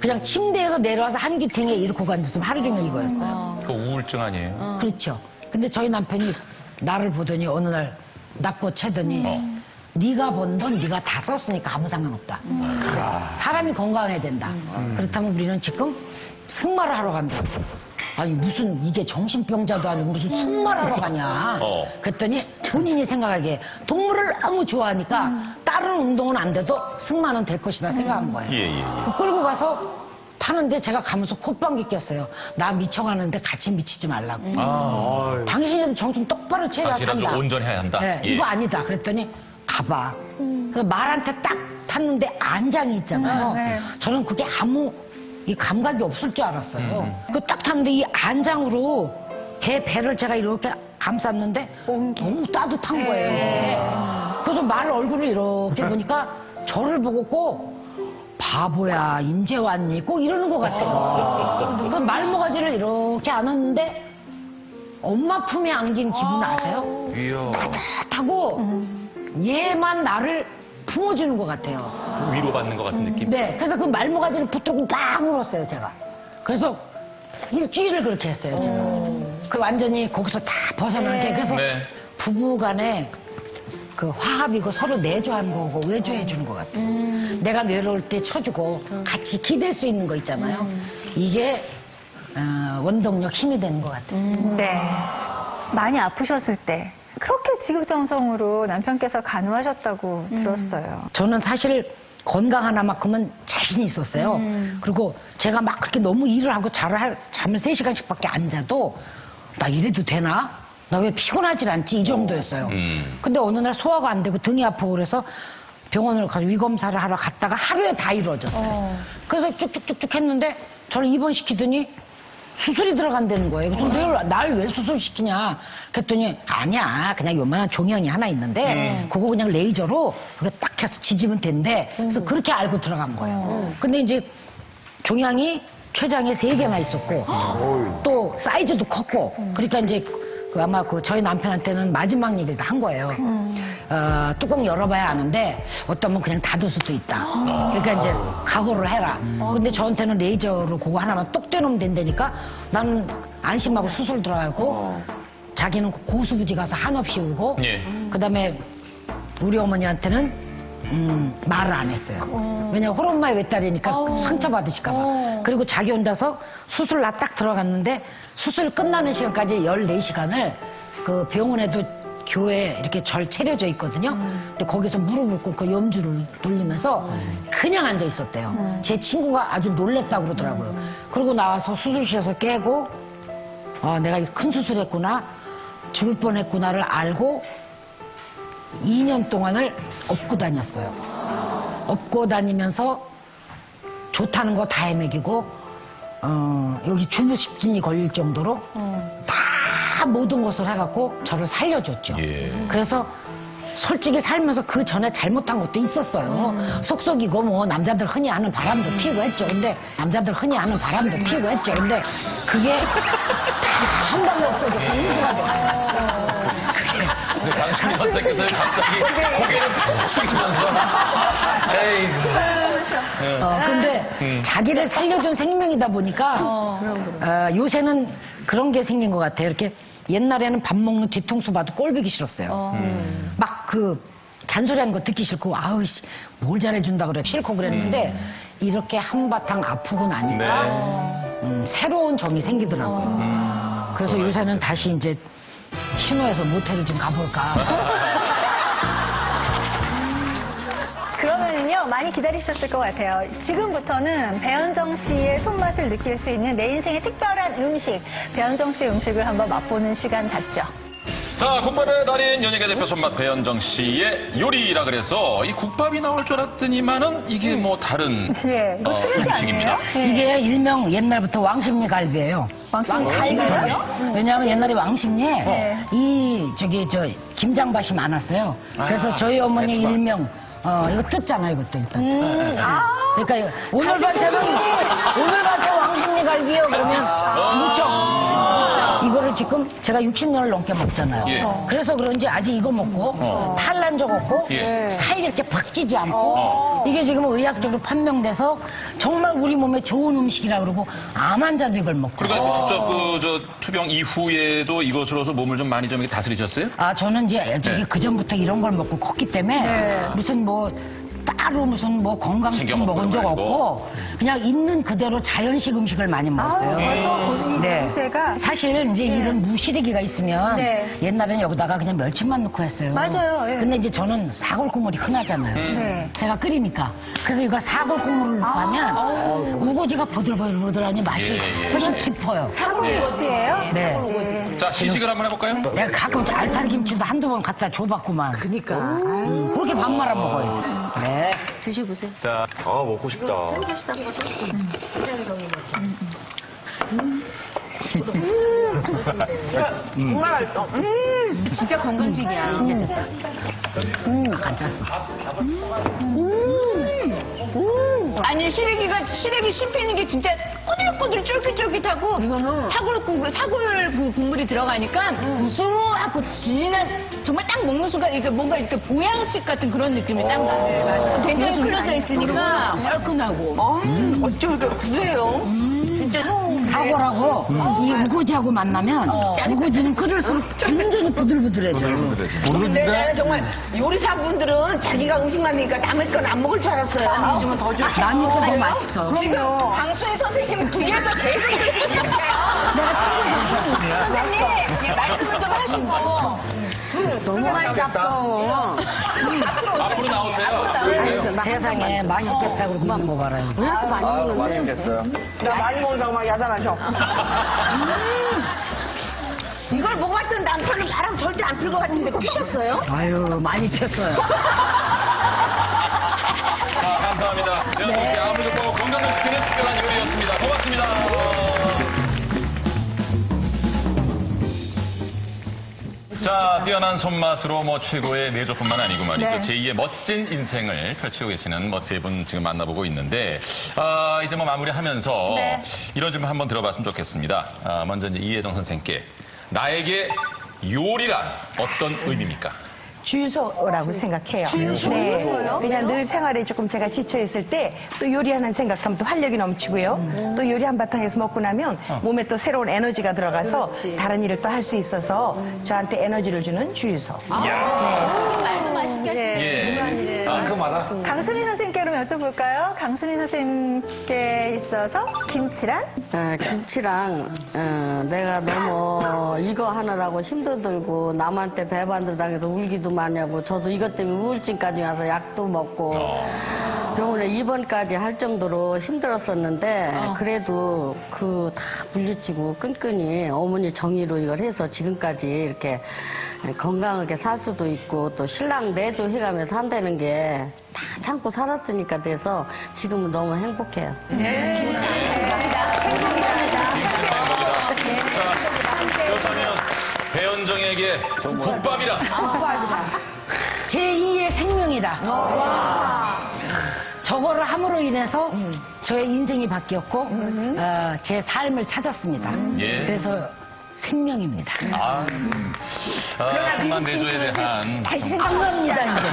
그냥 침대에서 내려와서 한기탱에 이렇게 앉았으면 하루 종일 이거였어요.
그 우울증 아니에요?
그렇죠. 근데 저희 남편이 나를 보더니 어느 날 낚고 채더니 네가 번 돈 네가 다 썼으니까 아무 상관없다. 사람이 건강해야 된다. 그렇다면 우리는 지금 승마를 하러 간다고. 아니 무슨 이게 정신병자도 아니고 무슨 승마를 하러 가냐. 그랬더니 본인이 생각하기에 동물을 너무 좋아하니까 다른 운동은 안 돼도 승마는 될 것이다 생각한 거예요.
예.
그 끌고 가서 타는데 제가 가면서 콧방귀 꼈어요. 나 미쳐가는데 같이 미치지 말라고. 당신은 정신 똑바로 차려야
당신은 좀
한다.
온전해야 한다.
네,
예.
이거 아니다. 그랬더니 가봐. 그래서 말한테 딱 탔는데 안장이 있잖아요.
네.
저는 그게 아무 이 감각이 없을 줄 알았어요. 그 딱 탔는데 이 안장으로 개 배를 제가 이렇게 감쌌는데 너무 따뜻한 거예요. 그래서 말 얼굴을 이렇게 보니까 저를 보고 꼭 바보야 인제 왔니? 꼭 이러는 것 같아요. 그 말모가지를 이렇게 안았는데 엄마 품에 안긴 기분 아세요?
이야.
따뜻하고 얘만 나를 품어주는 것 같아요.
위로받는 것 같은 느낌.
네, 그래서 그 말모가지를 붙들고 막 물었어요, 제가. 그래서 일주일을 그렇게 했어요, 제가. 그 완전히 거기서 다 벗어나게. 그래서
네.
부부간에 그 화합이고 서로 내조하는 거고 외조해 주는 것 같아요. 내가 외로울 때 쳐주고 같이 기댈 수 있는 거 있잖아요. 이게 원동력 힘이 되는 것 같아요.
네. 많이 아프셨을 때 그렇게 지극정성으로 남편께서 간호하셨다고 들었어요.
저는 사실 건강 하나만큼은 자신이 있었어요. 그리고 제가 막 그렇게 너무 일을 하고 잠을 3시간씩밖에 안 자도 나 이래도 되나? 나 왜 피곤하질 않지? 이 정도였어요. 근데 어느 날 소화가 안 되고 등이 아프고 그래서 병원을 가서 위검사를 하러 갔다가 하루에 다 이루어졌어요. 그래서 쭉쭉쭉쭉 했는데 저를 입원시키더니 수술이 들어간다는 거예요. 그래서 날 왜 수술시키냐 그랬더니 아니야 그냥 요만한 종양이 하나 있는데 그거 그냥 레이저로 그거 딱 해서 지지면 된대. 그래서 그렇게 알고 들어간 거예요. 근데 이제 종양이 췌장에 3개나 있었고 또 사이즈도 컸고 그러니까 이제 아마 저희 남편한테는 마지막 얘기를 다 한 거예요. 뚜껑 열어봐야 아는데 어떤 분 그냥 닫을 수도 있다. 그러니까 이제 각오를 해라. 근데 저한테는 레이저로 그거 하나만 똑 떼놓으면 된다니까 나는 안심하고 수술 들어가고 자기는 고수부지 가서 한없이 울고
예.
그다음에 우리 어머니한테는 말을 안 했어요. 왜냐면 홀엄마의 외딸이니까 상처받으실까봐. 그리고 자기 혼자서 수술 나 딱 들어갔는데 수술 끝나는 시간까지 14시간을 그 병원에도 교회에 이렇게 절 차려져 있거든요. 근데 거기서 무릎을 꿇고 염주를 돌리면서 그냥 앉아 있었대요. 제 친구가 아주 놀랬다고 그러더라고요. 그러고 나와서 수술실에서 깨고 내가 큰 수술했구나 죽을 뻔했구나를 알고 2년 동안을 업고 다녔어요. 업고 다니면서 좋다는 거 다 헤매기고 여기 주부십진이 걸릴 정도로 다 모든 것을 해갖고 저를 살려줬죠.
예.
그래서 솔직히 살면서 그 전에 잘못한 것도 있었어요. 속속이고 뭐 남자들 흔히 하는 바람도 피우고 했죠. 근데 남자들 흔히 하는 바람도 피우고 했죠. 근데 그게 다 한 방에 없어져서 인수가 돼요.
근데 당신이 선생님께서 갑자기 고개를 푹 숙이면서 에이.
근데 자기를 살려준 생명이다 보니까 요새는 그런 게 생긴 것 같아요. 이렇게 옛날에는 밥 먹는 뒤통수 봐도 꼴보기 싫었어요. 막 그 잔소리하는 거 듣기 싫고 아우 씨, 뭘 잘해준다 그래 싫고 그랬는데 이렇게 한바탕 아프고 나니까 새로운 정이 생기더라고요. 그래서 요새는 다시 이제 신호에서 모텔을 좀 가볼까.
그러면은요 많이 기다리셨을 것 같아요. 지금부터는 배현정 씨의 손맛을 느낄 수 있는 내 인생의 특별한 음식, 배현정 씨의 음식을 한번 맛보는 시간 갖죠.
자, 국밥의 달인 연예계 대표 손맛 배현정 씨의 요리라 그래서 이 국밥이 나올 줄 알았더니만은 이게 뭐 다른
예, 이거 시래기
음식입니다.
아니에요? 예.
이게 일명 옛날부터 왕십리 갈비예요.
왕십리 갈비요?
왜냐하면 옛날에 왕십리에
네.
김장밭이 많았어요. 그래서 저희 어머니 일명 이거 뜯잖아요, 이것도 일단. 그러니까 오늘 밭에 왕십리 갈비요 그러면 무척. 이거를 지금 제가 60년을 넘게 먹잖아요.
예.
그래서 그런지 아직 이거 먹고 탈난 적 없고
예.
살이 이렇게 팍 찌지 않고 이게 지금 의학적으로 판명돼서 정말 우리 몸에 좋은 음식이라 그러고 암 환자도 이걸 먹잖아요.
그러니까 직접 투병 이후에도 이것으로서 몸을 좀 많이 좀 이렇게 다스리셨어요?
저는 이제
네.
그 전부터 이런 걸 먹고 컸기 때문에 무슨 뭐 따로 무슨 뭐
챙겨
건강식
먹는
먹은 적
거 말고.
없고 그냥 있는 그대로 자연식 음식을 많이 먹었어요.
벌써 이
네.
냄새가.
사실 이제 이런 무시래기가 있으면
네.
옛날에는 여기다가 그냥 멸치만 넣고 했어요.
맞아요, 예.
근데 이제 저는 사골 국물이 흔하잖아요.
네.
제가 끓이니까. 그래서 이걸 사골 국물을 넣고 하면 우거지가 보들보들하니 맛이
예, 예.
훨씬 깊어요.
사골우거지예요?
네.
자, 시식을 한번 해볼까요?
내가 가끔 알타리 김치도 한두 번 갖다 줘봤구만.
그니까.
그렇게 밥 말아 먹어요. 네.
드셔보세요.
자,
먹고 싶다.
진짜 건강식이야. 아니 시래기 씹히는 게 진짜 꼬들꼬들 쫄깃쫄깃하고 사골 그 국물이 들어가니까 구수하고 진한 정말 딱 먹는 순간 이게 뭔가 이렇게 보양식 같은 그런 느낌이 딱 나요. 된장이 끓여져 있으니까 얼큰하고. 어쩜 이렇게 구수해요? 진짜
사골하고 이 우거지하고 만나면 우거지는 끓일수록 완전히 부들부들해져요.
근데 나는 정말 요리사분들은 자기가 음식 만드니까 남의 건 안 먹을 줄 알았어요. 요즘은 더 좋죠.
남이 더 맛있어.
지금 방수의 선생님 뒤에서 계속 드시는데요. 선생님, 이 말씀을 좀 하시고.
너무 많이 잡어.
앞으로 나오세요.
세상에 맛있겠다고 그만 먹어라.
왜 이렇게 많이 먹는데?
맛있겠어요.
나 많이 먹은 사람 야단하셔. 이걸 먹었던 남편은 바람 절대 안 필 것 같은데 피셨어요?
아유 많이 폈어요.
자, 감사합니다. 제가 이렇게 아무리 좋고 건강을 지키는 특별한 요리였습니다. 고맙습니다. 자, 뛰어난 손맛으로 뭐 최고의 내조뿐만 아니고 말이죠.
네.
제2의 멋진 인생을 펼치고 계시는 뭐 세 분 지금 만나보고 있는데, 이제 뭐 마무리하면서
네.
이런 좀 한번 들어봤으면 좋겠습니다. 먼저 이제 이혜정 선생께 나에게 요리란 어떤 의미입니까?
주유소라고 생각해요. 네. 그냥 늘 생활에 조금 제가 지쳐있을 때 또 요리하는 생각하면 또 활력이 넘치고요. 또 요리 한바탕에서 먹고 나면 몸에 또 새로운 에너지가 들어가서 다른 일을 또 할 수 있어서 저한테 에너지를 주는 주유소.
말도 맛있게
예.
그거 맞아.
강순희 선생님께 그럼 여쭤볼까요? 강순희 선생님께 있어서 김치란?
김치랑 내가 너무 이거 하느라고 힘도 들고 남한테 배반도 당해서 울기도 많이 하고 저도 이것 때문에 우울증까지 와서 약도 먹고 병원에 입원까지 할 정도로 힘들었었는데 그래도 그 다 물리치고 끈끈이 어머니 정의로 이걸 해서 지금까지 이렇게 건강하게 살 수도 있고 또 신랑 내조 해가면서 한다는 게 다 참고 살았으니까 돼서 지금은 너무 행복해요.
그렇다면 배현정에게 국밥이라.
제2의 생명이다. 저거를 함으로 인해서 저의 인생이 바뀌었고 제 삶을 찾았습니다.
예.
그래서 생명입니다.
천만 내조에 대한
다시 생각납니다 이제.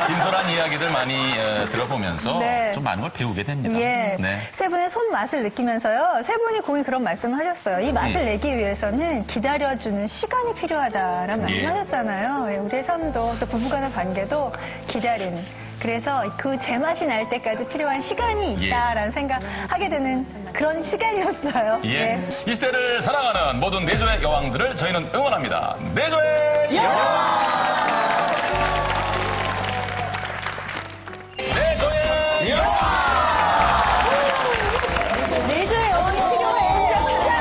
진솔한 이야기들 많이 들어보면서
네.
좀 많은 걸 배우게 됩니다.
예.
네.
세 분의 손맛을 느끼면서요. 세 분이 공이 그런 말씀을 하셨어요. 이 맛을 내기 위해서는 기다려주는 시간이 필요하다라는
예.
말씀하셨잖아요. 예, 우리의 삶도 또 부부간의 관계도 기다림. 그래서 그 제맛이 날 때까지 필요한 시간이 있다라는 생각하게 되는 그런 시간이었어요.
예. 이 시대를 사랑하는 모든 내조의 여왕들을 저희는 응원합니다. 내조의 여왕! 내조의 여왕!
내조의 여왕이 필요해.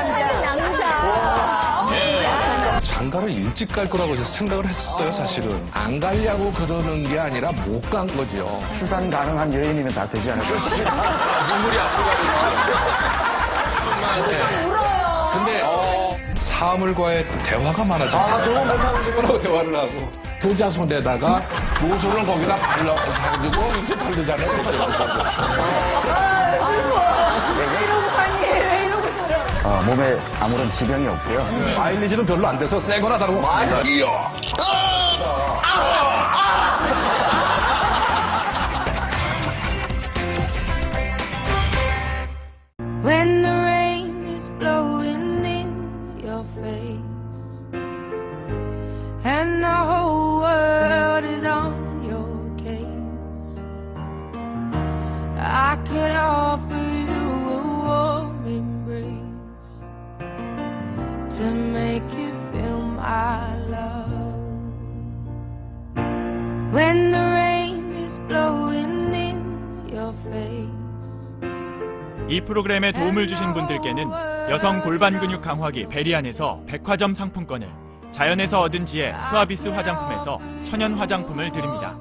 가장 남자.
예.
장가를 일찍 갈 거라고 생각을 했었어요, 사실은. 안 가려고 그러는 게 아니라 못 간 거죠.
수산 가능한 여인이면 다 되지 않을까?
눈물이 앞으로 가고 있죠.
근데 사물과의 대화가 많아집니다.
저거 못하는
사물하고 대화를 하고 효자손에다가 모술을 거기다 발라가지고 이렇게 바르잖아요.
몸에 아무런 지병이 없고요.
마일리지는 별로 안 돼서 새거나 다름없습니다. 이야!
When the rain is blowing in your face and the whole world is on your case, I could offer you a warm embrace to make you feel my love. When the rain is blowing in your face.
이 프로그램에 도움을 주신 분들께는 여성 골반 근육 강화기 베리안에서 백화점 상품권을, 자연에서 얻은 지혜 수아비스 화장품에서 천연 화장품을 드립니다.